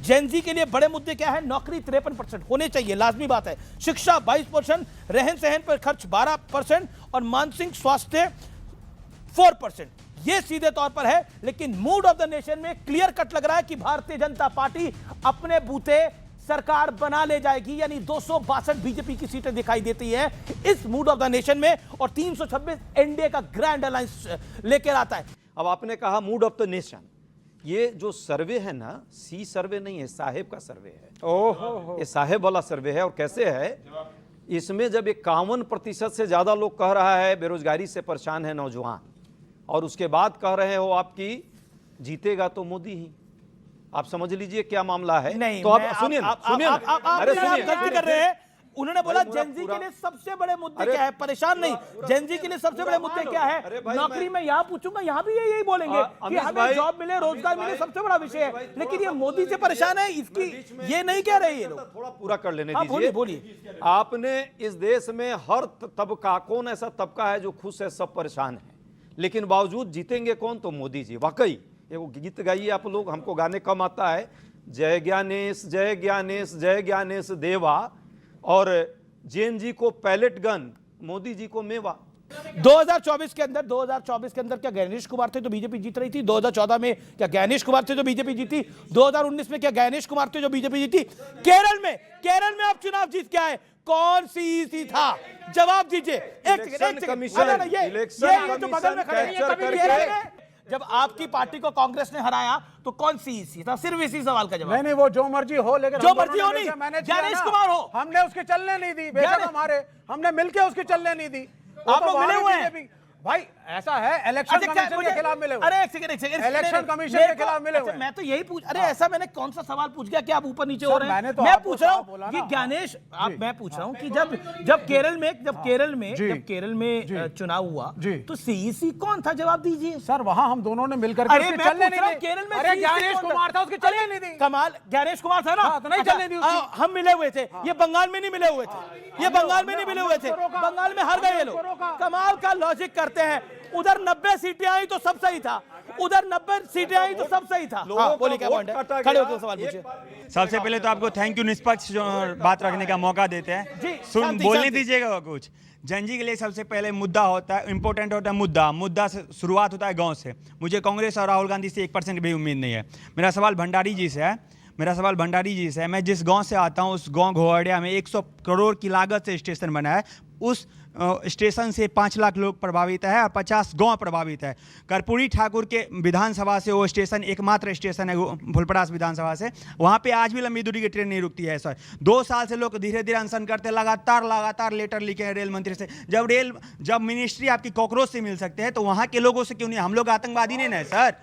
जेनजी के लिए बड़े मुद्दे क्या है? नौकरी 53% होने चाहिए, लाजमी बात है। शिक्षा 22%, रहन सहन पर खर्च 12% और मानसिक स्वास्थ्य 4%। यह सीधे तौर पर है, लेकिन मूड ऑफ द नेशन में क्लियर कट लग रहा है कि भारतीय जनता पार्टी अपने बूते सरकार बना ले जाएगी, यानी 262 बीजेपी की सीटें दिखाई देती है इस मूड ऑफ द नेशन में, और 326 एनडीए का ग्रैंड अलायंस लेकर आता है। अब आपने कहा मूड ऑफ द नेशन, ये जो सर्वे है ना, सी सर्वे नहीं है, साहेब का सर्वे है। ओहो, ये साहेब वाला सर्वे है। और कैसे है? इसमें जब 51% से ज्यादा लोग कह रहा है बेरोजगारी से परेशान है नौजवान, और उसके बाद कह रहे हो आपकी जीतेगा तो मोदी ही, आप समझ लीजिए क्या मामला है। नहीं, तो आप सुनिए सुनिए, अरे आप गलती कर रहे हैं। उन्होंने बोला पूरा- जेनजी के लिए सबसे बड़े मुद्दे क्या है? परेशान नहीं, जेनजी के लिए सबसे बड़े मुद्दे क्या है? नौकरी में यहां पूछूंगा, यहां भी यही बोलेंगे कि हमें जॉब मिले, रोजगार मिले, सबसे बड़ा विषय है। लेकिन ये मोदी से परेशान है, इसकी ये नहीं कह रहे ये लोग। थोड़ा पूरा कर लेने हाँ, दीजिए। बोलिए। आपने इस देश में हर तबका, कौन ऐसा तबका है जो खुश है? सब परेशान है, लेकिन बावजूद जीतेंगे कौन? तो मोदी जी। वाकई वो गीत गाइए आप लोग, हमको गाने कम आता है। जय ज्ञानेश जय ज्ञानेश जय ज्ञानेश देवा, और जैन जी को पैलेट गन, मोदी जी को मेवा। 2024 के अंदर क्या गणेश कुमार थे तो बीजेपी जीत रही थी? 2014 में क्या गणेश कुमार थे जो बीजेपी जीती? 2019 में क्या गणेश कुमार थे जो बीजेपी जीती? केरल में आप चुनाव जीत के आए, कौन सी ईसी था? जवाब दीजिए। एक सेकंड, ये जो बगल में खड़े हैं, केरल में जब आपकी पार्टी को कांग्रेस ने हराया तो कौन सी ईसी था? सिर्फ इसी सवाल का जवाब। नहीं, वो जो मर्जी हो, लेकिन जो मर्जी हो नहीं, गणेश कुमार हो, हमने उसके चलने नहीं दी। बेशक हमने मिलके उसके चलने नहीं दी। आप लोग मिले हुए हैं भाई, ऐसा है, इलेक्शन कमीशन के खिलाफ मिले हुए। अरे एक सेकंड, इलेक्शन कमीशन के खिलाफ मिले हुए। मैं तो यही पूछ, अरे ऐसा मैंने कौन सा सवाल पूछ गया कि आप ऊपर नीचे हो रहे हैं? मैंने तो मैं आपको पूछ रहा साफ बोला हूँ कि ना। गणेश, मैं पूछ रहा हूँ कि जब केरल में चुनाव हुआ तो सीईसी कौन था? जवाब दीजिए सर, वहां हम दोनों ने मिलकर अरे मैं पूछ रहा हूँ केरल में गणेश कुमार था, उसके चलने नहीं दी। कमाल, गणेश कुमार था ना? हाँ, तो नहीं चलने दी उसकी। हम मिले हुए थे, ये बंगाल में नहीं मिले हुए थे, बंगाल में हार गए ये लोग। कमाल का लॉजिक करते हैं। उधर 90 सीटें आई तो सब सही था, उधर 90 सीटें आई तो सब सही था। हाँ, बोलिए क्या पॉइंट है? खड़े होकर सवाल पूछिए। सबसे पहले तो आपको थैंक यू, निष्पक्ष जो बात रखने का मौका देते हैं। बोलने शांति। दीजिएगा कुछ। जनजी के लिए सबसे पहले मुद्दा होता है, इंपॉर्टेंट होता है मुद्दा से शुरुआत होता है गांव से। मुझे कांग्रेस और राहुल गांधी से 1% भी उम्मीद नहीं है। मेरा सवाल भंडारी जी से है। मैं जिस गांव से आता हूं, उस गांव घोड़िया में 100 करोड़ की लागत से स्टेशन बना है। उस स्टेशन से 5 लाख लोग प्रभावित है और 50 गांव प्रभावित है। कर्पूरी ठाकुर के विधानसभा से वो स्टेशन एकमात्र स्टेशन है, फुलपरास विधानसभा से। वहाँ पे आज भी लंबी दूरी की ट्रेन नहीं रुकती है सर। 2 साल से लोग धीरे धीरे अनशन करते, लगातार लेटर लिखे हैं रेल मंत्री से। जब मिनिस्ट्री आपकी कॉकरोच से मिल सकते हैं तो वहाँ के लोगों से क्यों नहीं? हम लोग आतंकवादी नहीं ना सर?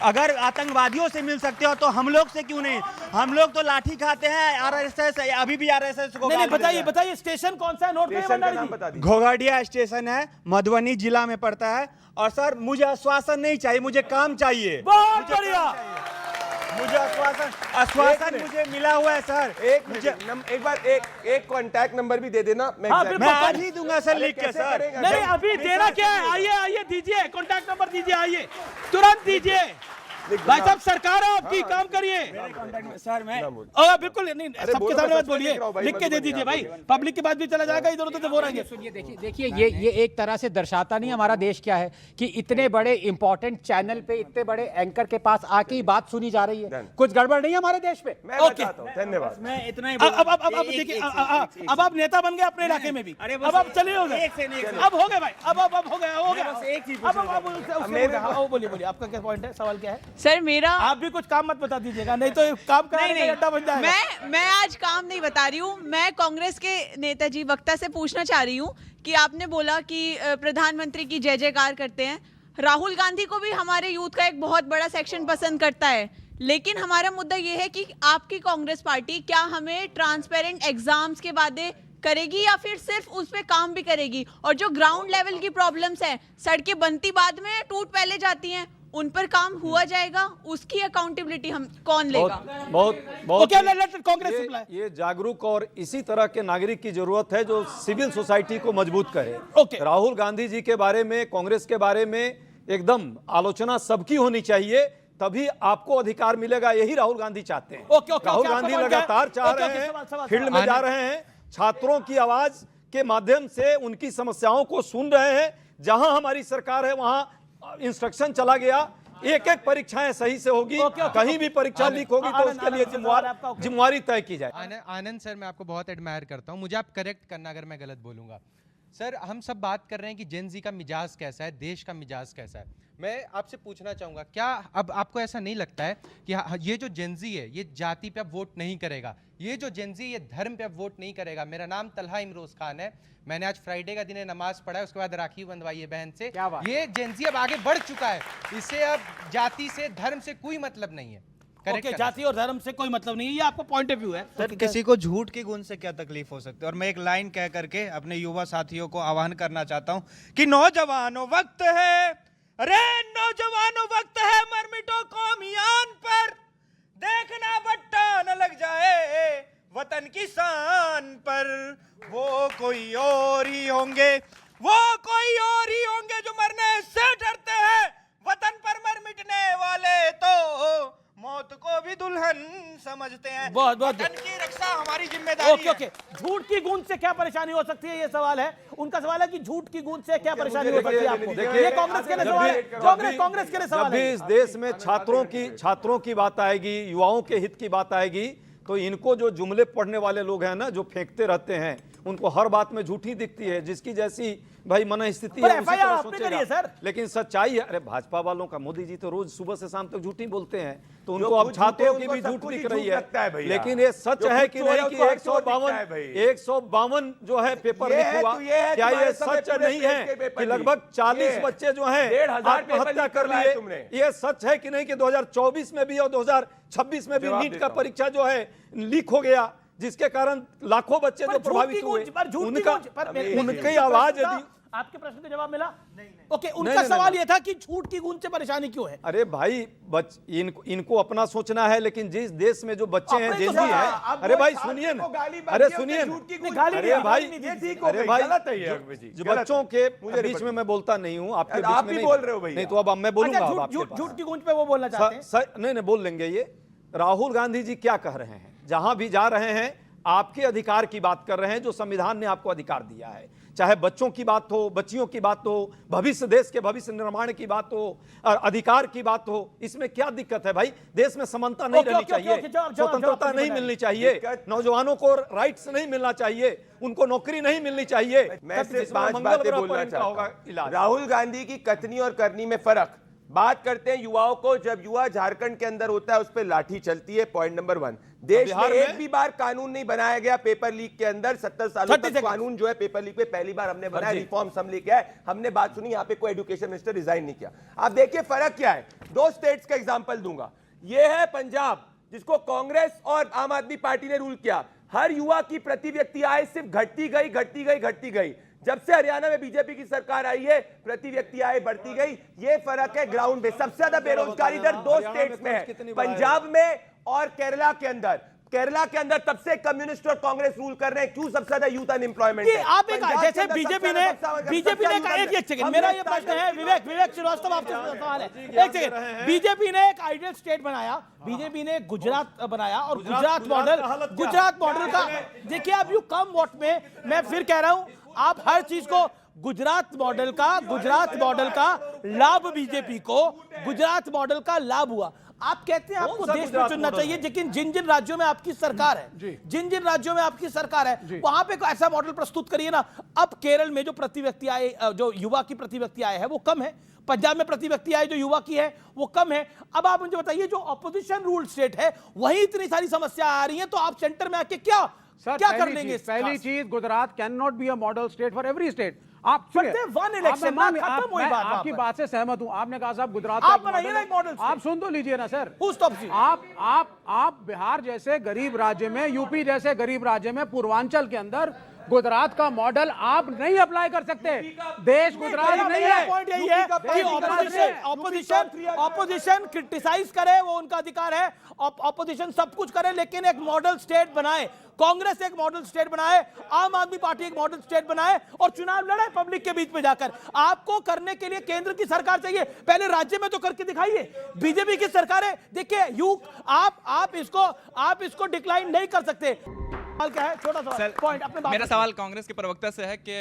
अगर आतंकवादियों से मिल सकते हो तो हम लोग से क्यों नहीं? हम लोग तो लाठी खाते हैं, RSS अभी भी RSS को। नहीं, बताइए स्टेशन कौन सा है? नोट करिए भंडारी जी। घोघडिया स्टेशन है, मधुबनी जिला में पड़ता है। और सर मुझे आश्वासन नहीं चाहिए, मुझे काम चाहिए। बहुत बढ़िया। मुझे आश्वासन मुझे मिला हुआ है सर। एक बार एक कॉन्टैक्ट नंबर भी दे देना, मैं आज ही दूंगा सर लिख के सर। नहीं, अभी देना क्या है? आइए दीजिए, कॉन्टैक्ट नंबर दीजिए, आइए तुरंत दीजिए। भाई साहब, सरकार है आपकी, काम करिए सर। मैं बिल्कुल नहीं, सबके सामने मत बोलिए, लिख के दे दीजिए भाई। पब्लिक के बाद भी चला जाएगा, इधर उधर से हो रहेंगे। सुनिए, देखिए ये एक तरह से दर्शाता नहीं हमारा देश क्या है कि इतने बड़े इंपॉर्टेंट चैनल पे इतने बड़े एंकर के पास आके ही बात सुनी जा रही है। कुछ गड़बड़ नहीं है हमारे देश में। ओके, धन्यवाद। मैं इतना ही अब देखिए, अब आप नेता बन गए अपने इलाके में भी। अब आप चले हो गए, अब हो गए भाई, अब हो गया। बोलिए, आपका क्या पॉइंट है? सवाल क्या है सर? मेरा, आप भी कुछ काम मत बता दीजिएगा, नहीं तो काम कराने का अड्डा बन जाएगा। मैं आज काम नहीं बता रही हूँ। मैं कांग्रेस के नेताजी वक्ता से पूछना चाह रही हूँ कि आपने बोला कि प्रधानमंत्री की जय जयकार करते हैं। राहुल गांधी को भी हमारे यूथ का एक बहुत बड़ा सेक्शन पसंद करता है, लेकिन हमारा मुद्दा यह है कि आपकी कांग्रेस पार्टी क्या हमें ट्रांसपेरेंट एग्जाम्स के वादे करेगी या फिर सिर्फ उस पे काम भी करेगी? और जो ग्राउंड लेवल की प्रॉब्लम्स है, सड़कें बनती बाद में, टूट पहले जाती हैं, उन पर काम हुआ जाएगा, उसकी अकाउंटेबिलिटी हम कौन लेगा? बहुत कांग्रेस ये जागरूक और इसी तरह के नागरिक की जरूरत है जो सिविल सोसाइटी को मजबूत करे। राहुल गांधी जी के बारे में, कांग्रेस के बारे में एकदम आलोचना सबकी होनी चाहिए, तभी आपको अधिकार मिलेगा। यही राहुल गांधी चाहते हैं। राहुल गांधी लगातार चाह रहे हैं, फील्ड में जा रहे हैं, छात्रों की आवाज के माध्यम से उनकी समस्याओं को सुन रहे हैं। जहां हमारी सरकार है वहां इंस्ट्रक्शन चला गया, एक एक परीक्षाएं सही से होगी, कहीं भी परीक्षा लीक होगी तो उसके लिए जिम्मेवारी तय की जाए। आनंद सर, मैं आपको बहुत एडमायर करता हूं, मुझे आप करेक्ट करना अगर मैं गलत बोलूंगा। सर, हम सब बात कर रहे हैं कि जेन जी का मिजाज कैसा है, देश का मिजाज कैसा है। मैं आपसे पूछना चाहूंगा, क्या अब आपको ऐसा नहीं लगता है कि ये जो जेन जी है ये जाति पे अब वोट नहीं करेगा, ये जो जेन जी ये धर्म पे अब वोट नहीं करेगा? मेरा नाम तलहा इमरोज खान है, मैंने आज फ्राइडे का दिन नमाज पढ़ा है, उसके बाद राखी बंधवाई है बहन से। ये जेन जी अब आगे बढ़ चुका है, इससे अब जाति से धर्म से कोई मतलब नहीं है। जाति और धर्म से कोई मतलब नहीं है, ये आपका पॉइंट ऑफ व्यू है। सर, किसी को झूठ की गुण से क्या तकलीफ हो सकती है? और मैं एक लाइन कह करके अपने युवा साथियों को आह्वान करना चाहता हूं कि नौजवानों वक्त है, अरे नौजवानों वक्त है, मर मिटो कौमियान पर, देखना बट्टा न लग जाए वतन की शान पर। वो कोई और ही होंगे, वो कोई और ही होंगे जो मरने से डरते हैं, वतन पर मर मिटने वाले तो मौत को भी दुल्हन समझते हैं। वतन की रक्षा हमारी जिम्मेदारी है। झूठ की गूंज से क्या परेशानी हो सकती है, ये सवाल है उनका। सवाल है कि झूठ की गूंज से क्या परेशानी हो सकती है आपको? ये कांग्रेस के लिए सवाल है, कांग्रेस के लिए सवाल है। जब भी इस देश में छात्रों की बात आएगी, युवाओं के हित की बात आएगी, तो इनको जो जुमले पढ़ने वाले लोग हैं ना, जो फेंकते रहते हैं, उनको हर बात में झूठी दिखती है। जिसकी जैसी भाई मन स्थिति है उसी तरह सोचेगा। सर, लेकिन सच्चाई है, अरे भाजपा वालों का, मोदी जी तो रोज सुबह से शाम तक झूठी बोलते हैं, तो उनको अब छात्रों की भी झूठ दिख रही है। लेकिन ये सच है कि नहीं कि 152 जो है पेपर लीक हुआ, क्या ये सच नहीं है कि लगभग 40 बच्चे जो हैं आत्महत्या कर लिए? ये सच है कि नहीं कि 2024 में भी और 2026 में भी नीट का परीक्षा जो है लीक हो गया, जिसके कारण लाखों बच्चे जो प्रभावित हुए? उनकी आवाज यदि आपके प्रश्न का जवाब मिला? ओके, उनका सवाल यह था कि झूठ की गूंज से परेशानी क्यों है? अरे भाई, इनको अपना सोचना है, लेकिन जिस देश में जो बच्चे हैं, जेन जी हैं, अरे भाई सुनिए ना, अरे सुनिए ना, अरे भाई, अरे भाई, जो बच्चों के बीच में मैं बोलता नहीं हूँ, आपके बीच में बोल रहे हो भाई, नहीं तो अब मैं बोलूंगा। झूठ की गूंज पे वो बोलना चाहते हैं? नहीं, बोल लेंगे। ये राहुल गांधी जी क्या कह रहे हैं? जहां भी जा रहे हैं आपके अधिकार की बात कर रहे हैं, जो संविधान ने आपको अधिकार दिया है। चाहे बच्चों की बात हो, बच्चियों की बात हो, भविष्य, देश के भविष्य निर्माण की बात हो, अधिकार की बात हो, इसमें क्या दिक्कत है भाई? देश में समानता नहीं रहनी चाहिए, स्वतंत्रता नहीं मिलनी चाहिए, नौजवानों को राइट्स नहीं मिलना चाहिए, उनको नौकरी नहीं मिलनी चाहिए। मैं सिर्फ 5 बातें बोलना चाहता हूं। राहुल गांधी की कथनी और करनी में फर्क। बात करते हैं युवाओं को, जब युवा झारखंड के अंदर होता है उस पर लाठी चलती है। पॉइंट नंबर 1, देश में एक भी बार कानून नहीं बनाया गया पेपर लीक के अंदर। 70 सालों तक कानून जो है पेपर लीक पे पहली बार हमने बनाया, रिफॉर्म असेंबली किया है, हमने बात सुनी, यहाँ पे कोई एजुकेशन मिनिस्टर रिजाइन नहीं किया। आप देखिए फर्क क्या है। 2 स्टेट्स का एग्जांपल दूंगा। ये है पंजाब, जिसको कांग्रेस और आम आदमी पार्टी ने रूल किया। हर युवा की प्रति व्यक्ति आय सिर्फ घटती गई। जब से हरियाणा में बीजेपी की सरकार आई है, प्रति व्यक्ति आय बढ़ती गई। ये फर्क है ग्राउंड पे। सबसे ज्यादा बेरोजगारी दर 2 स्टेट्स में है, पंजाब में और केरला के अंदर। केरला के अंदर तब से कम्युनिस्ट और कांग्रेस रूल कर रहे हैं। क्यों? सबसे ज्यादा यूथ अनएम्प्लॉयमेंट है। आप एक जैसे बीजेपी ने एक सेकंड, मेरा ये प्रश्न है, विवेक श्रीवास्तव, आपसे सवाल है, एक सेकंड। बीजेपी ने एक आइडियल स्टेट बनाया, बीजेपी ने गुजरात बनाया, और गुजरात मॉडल का देखिए, अब यू कम वॉट में, मैं फिर कह रहा हूं, आप हर चीज को गुजरात मॉडल का लाभ, बीजेपी को गुजरात मॉडल का लाभ हुआ। आप कहते हैं आपको देश में चुनना चाहिए, लेकिन जिन राज्यों में आपकी सरकार है, वहां पे ऐसा मॉडल प्रस्तुत करिए ना। अब केरल में जो प्रति व्यक्ति आय, जो युवा की प्रति व्यक्ति आय है वो कम है, पंजाब में प्रति व्यक्ति आय जो युवा की है वो कम है। अब आप मुझे बताइए, जो ऑपोजिशन रूल स्टेट है वहीं इतनी सारी समस्या आ रही है, तो आप सेंटर में आके क्या कर लेंगे? पहली चीज, Gujarat can not be a model state for every state. आप आपकी बात से सहमत हूं। आपने कहा साहब गुजरात आप सुन तो लीजिए ना सर। आप बिहार जैसे गरीब राज्य में, यूपी जैसे गरीब राज्य में, पूर्वांचल के अंदर गुजरात का मॉडल आप नहीं अप्लाई कर सकते। देश गुजरात नहीं है। पॉइंट यही है कि ऑपोजिशन क्रिटिसाइज करे, वो उनका अधिकार है, ऑपोजिशन सब कुछ करे, लेकिन एक मॉडल स्टेट बनाए। कांग्रेस एक मॉडल स्टेट बनाए, आम आदमी पार्टी एक मॉडल स्टेट बनाए और चुनाव लड़े पब्लिक के बीच में जाकर। आपको करने के लिए केंद्र की सरकार चाहिए, पहले राज्य में तो करके दिखाइए। बीजेपी की सरकारें देखिए, आप इसको डिक्लाइन नहीं कर सकते। क्या है छोटा सा पॉइंट अपने बात। मेरा सवाल कांग्रेस के प्रवक्ता से है कि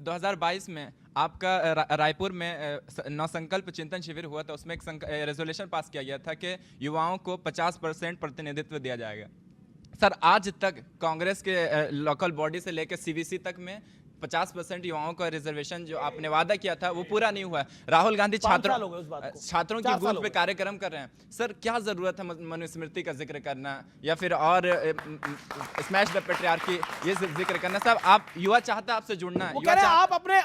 2022 में आपका रायपुर में नवसंकल्प चिंतन शिविर हुआ था, उसमें एक रेजोल्यूशन पास किया गया था कि युवाओं को 50% प्रतिनिधित्व दिया जाएगा। सर, आज तक कांग्रेस के लोकल बॉडी से लेकर सीवीसी तक में 50% युवाओं का रिजर्वेशन जो आपने वादा किया था वो पूरा नहीं हुआ है। राहुल गांधी छात्रों की गूंज पे कार्यक्रम कर रहे हैं। सर, क्या जरूरत है मनुस्मृति का जिक्र करना या फिर और स्मैश द पैट्रियार्की ये जिक्र करना? साहब, आप युवा चाहता है आपसे जुड़ना है।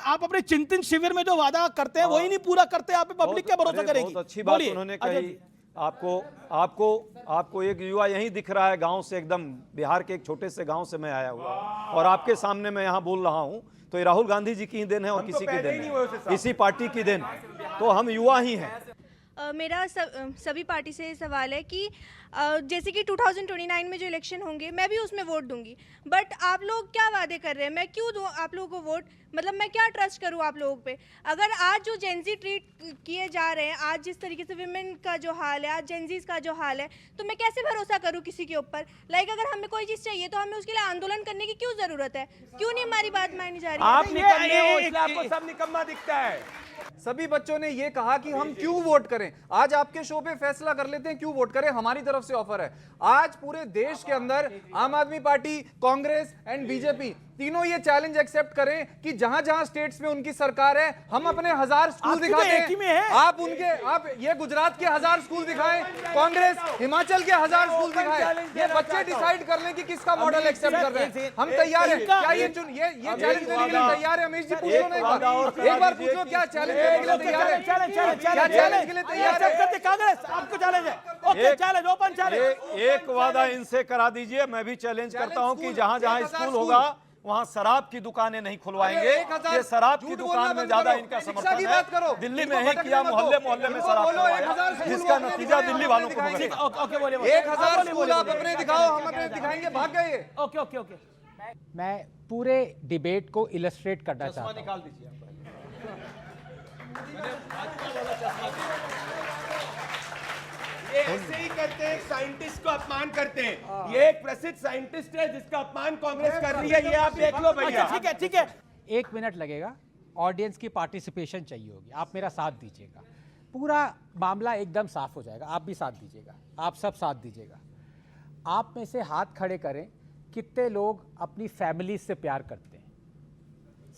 आप अपने चिंतन शिविर में जो वादा करते हैं वही नहीं पूरा करते, आप पे पब्लिक क्या भरोसा करेगी? बहुत अच्छी बात उन्होंने कही। आपको एक युवा यहीं दिख रहा है, गांव से, एकदम बिहार के एक छोटे से गांव से मैं आया हुआ और आपके सामने मैं यहां बोल रहा हूं, तो ये राहुल गांधी जी की ही देन है और किसी की देन है, इसी पार्टी की देन। तो हम युवा ही हैं। मेरा सभी पार्टी से सवाल है कि जैसे कि 2029 में जो इलेक्शन होंगे मैं भी उसमें वोट दूंगी, बट आप लोग क्या वादे कर रहे हैं? मैं क्यों दूं आप लोगों को वोट? मतलब मैं क्या ट्रस्ट करूं आप लोगों पे? अगर आज जो जेंजी ट्रीट किए जा रहे हैं, आज जिस तरीके से विमेन का जो हाल है, आज जेंजीज का जो हाल है, तो मैं कैसे भरोसा करूं किसी के ऊपर? लाइक अगर हमें कोई चीज़ चाहिए तो हमें उसके लिए आंदोलन करने की क्यों ज़रूरत है? क्यों नहीं हमारी बात मानी जा रही है? आप निकम्मे हो, इसलिए आपको सब निकम्मा दिखता है। सभी बच्चों ने ये कहा कि हम क्यों वोट करें। आज आपके शो पे फैसला कर लेते हैं क्यों वोट करें। हमारी तरफ से ऑफर है। आज पूरे देश के अंदर आम Aadmi party, Congress and BJP तीनों ये चैलेंज एक्सेप्ट करें कि जहां जहां स्टेट्स में उनकी सरकार है, हम अपने 1000 स्कूल दिखाते हैं। आप ये गुजरात के 1000 स्कूल दिखाएं, कांग्रेस हिमाचल के 1000 स्कूल दिखाएं। ये बच्चे डिसाइड कर लें कि किसका मॉडल एक्सेप्ट कर रहे हैं। हम तैयार हैं। क्या ये चैलेंज लेने के लिए तैयार है? अमीश जी, पूछ लो ना एक बार पूछो, क्या चैलेंज लेने के लिए तैयार है? क्या चैलेंज के लिए तैयार है? कांग्रेस आपको चैलेंज है? Okay, challenge, open challenge. एक वादा इनसे करा दीजिए। मैं भी चैलेंज करता हूं कि जहां जहां स्कूल होगा वहां शराब की दुकानें नहीं खुलवाएंगे। ये शराब की दुकान में ज्यादा इनका समर्थन है। दिल्ली में ही किया, मोहल्ले मोहल्ले में शराब खुलवाया, जिसका नतीजा दिल्ली वालों को भुगतना। 1000 स्कूल आप अपने दिखाओ, हम अपने दिखाएंगे, भाग गए। ओके। मैं पूरे डिबेट को इलस्ट्रेट करना चाहता हूं। निकाल दीजिए। ये ऐसे ही करते हैं, साइंटिस्ट को अपमान करते हैं। ये एक प्रसिद्ध साइंटिस्ट है जिसका अपमान कांग्रेस कर रही है, ये आप देख लो भैया। ठीक है। 1 मिनट लगेगा, ऑडियंस की पार्टिसिपेशन चाहिए होगी, आप मेरा साथ दीजिएगा, पूरा मामला एकदम साफ हो जाएगा। आप भी साथ दीजिएगा, आप सब साथ दीजिएगा। आप में से हाथ खड़े करें, कितने लोग अपनी फैमिली से प्यार करते हैं?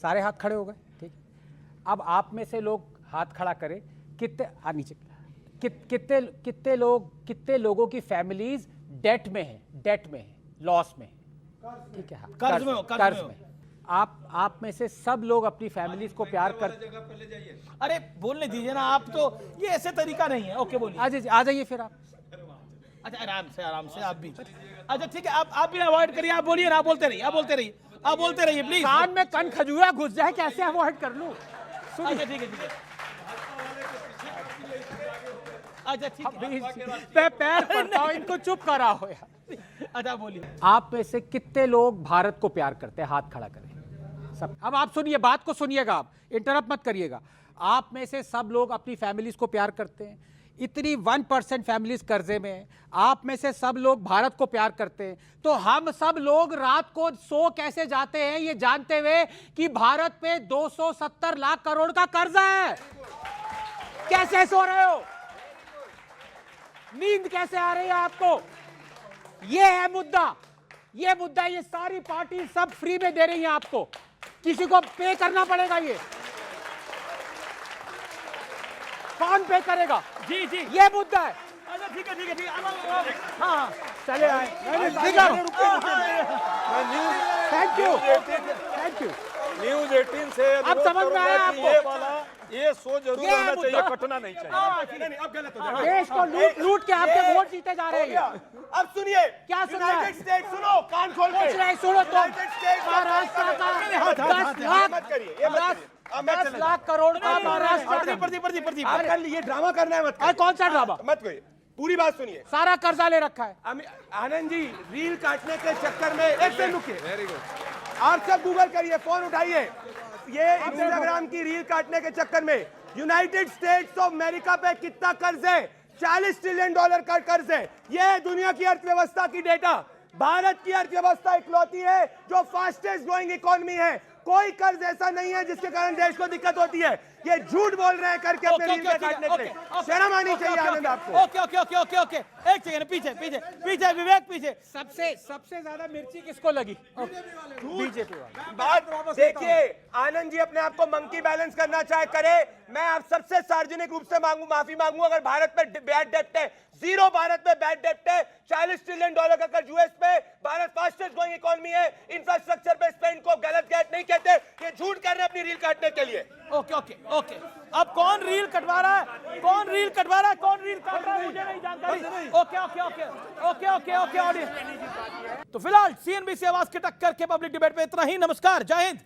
सारे हाथ खड़े हो गए, ठीक। अब आप में से लोग हाथ खड़ा करें, नीचे कितने लोगों की फैमिलीज डेट में है, लॉस में है, ठीक है, कर्ज में। आप में से सब लोग अपनी फैमिलीज को प्यार करते हैं। अरे बोलने दीजिए ना, आप तो ये ऐसे तरीका नहीं है। ओके, बोलिए। आ जाइए फिर आप। अच्छा, आराम से आप भी। अच्छा, ठीक है, आप भी अवॉइड करिए। आप बोलिए ना, आप बोलते रहिए प्लीज। कान में कन खजूरा घुस जाए, कैसे अवॉइड कर लूं? सुनिए, ठीक है। अच्छा, ठीक है, पैर पड़ता हूं, इनको चुप करा हो यार। अच्छा, बोलिए। आप में से कितने लोग भारत को प्यार करते हैं? हाथ खड़ा करें सब। अब आप सुनिए, बात को सुनिएगा, आप इंटरप्ट मत करिएगा। आप में से सब लोग अपनी फैमिलीज को प्यार करते हैं। इतनी 1% फैमिलीज कर्जे में है। आप में से सब लोग भारत को प्यार करते हैं, तो हम सब लोग रात को सो कैसे जाते हैं ये जानते हुए कि भारत पे 270 लाख करोड़ का कर्जा है? कैसे सो रहे हो? नींद कैसे आ रही है आपको? ये है मुद्दा, ये सारी पार्टी सब फ्री में दे रही है आपको, किसी को पे करना पड़ेगा। ये कौन पे करेगा? जी, ये मुद्दा है। अच्छा, ठीक है। हाँ, चले आए। Thank you. न्यूज़ 18 से अब समझ में आया आपको? ये सोच जरूर ये होना चाहिए, मुद्दा। कटना नहीं चाहिए। अब गलत हो जाएगा। देश को लूट लूट के आपके वोट जीते जा रहे हैं। अब सुनिए, क्या सुन रहे हैं? यूनाइटेड स्टेट सुनो, कान खोल के कुछ नहीं सुनो तुम। यूनाइटेड स्टेट महाराष्ट्र का 10 लाख करोड़ का महाराष्ट्र प्रदीप आप कल ये ड्रामा करना है, मत अरे कौन सा ड्रामा? मत करिए, पूरी बात सुनिए। सारा कर्जा ले रखा है। आनंद जी, रील काटने के चक्कर में एक सेकंड रुकिए, वेरी गुड। आप सब गूगल करिए, फोन उठाइए, ये इंस्टाग्राम की रील काटने के चक्कर में यूनाइटेड स्टेट्स ऑफ अमेरिका पे कितना कर्ज है? $40 ट्रिलियन का कर्ज है। ये है दुनिया की अर्थव्यवस्था की डेटा। भारत की अर्थव्यवस्था इकलौती है जो फास्टेस्ट ग्रोइंग इकोनॉमी है। कोई कर्ज ऐसा नहीं है जिसके कारण देश को दिक्कत होती है। ये झूठ बोल रहे हैं करके अपने रील पे काटने के लिए। शर्म आनी चाहिए आनंद आपको। Okay okay okay okay okay एक सेकंड, पीछे पीछे पीछे विवेक पीछे। सबसे ज्यादा मिर्ची किसको लगी? बीजेपी वाला। बात देखिए, आनंद जी अपने आप को मंकी बैलेंस करना चाहे करे, मैं आप सबसे सार्वजनिक रूप से माफी मांगू अगर भारत में बैड डेप्ट है। जीरो भारत में बैड डेप्ट है। $40 ट्रिलियन का कर्ज यूएस पे। भारत फास्टेस्ट ग्रोइंग इकोनॉमी है। इंफ्रास्ट्रक्चर पे स्पेंड को गलत गैट नहीं कहते, ये झूठ कर रहे हैं अपनी रील काटने के लिए। ओके ओके ओके अब कौन रील कटवा रहा है, कौन रील कटवा रहा है, कौन रील काट रहा है, मुझे नहीं जानकारी। Okay okay okay okay okay okay audience. तो फिलहाल सीएनबीसी आवाज के टक्कर के पब्लिक डिबेट में इतना ही। नमस्कार, जय हिंद।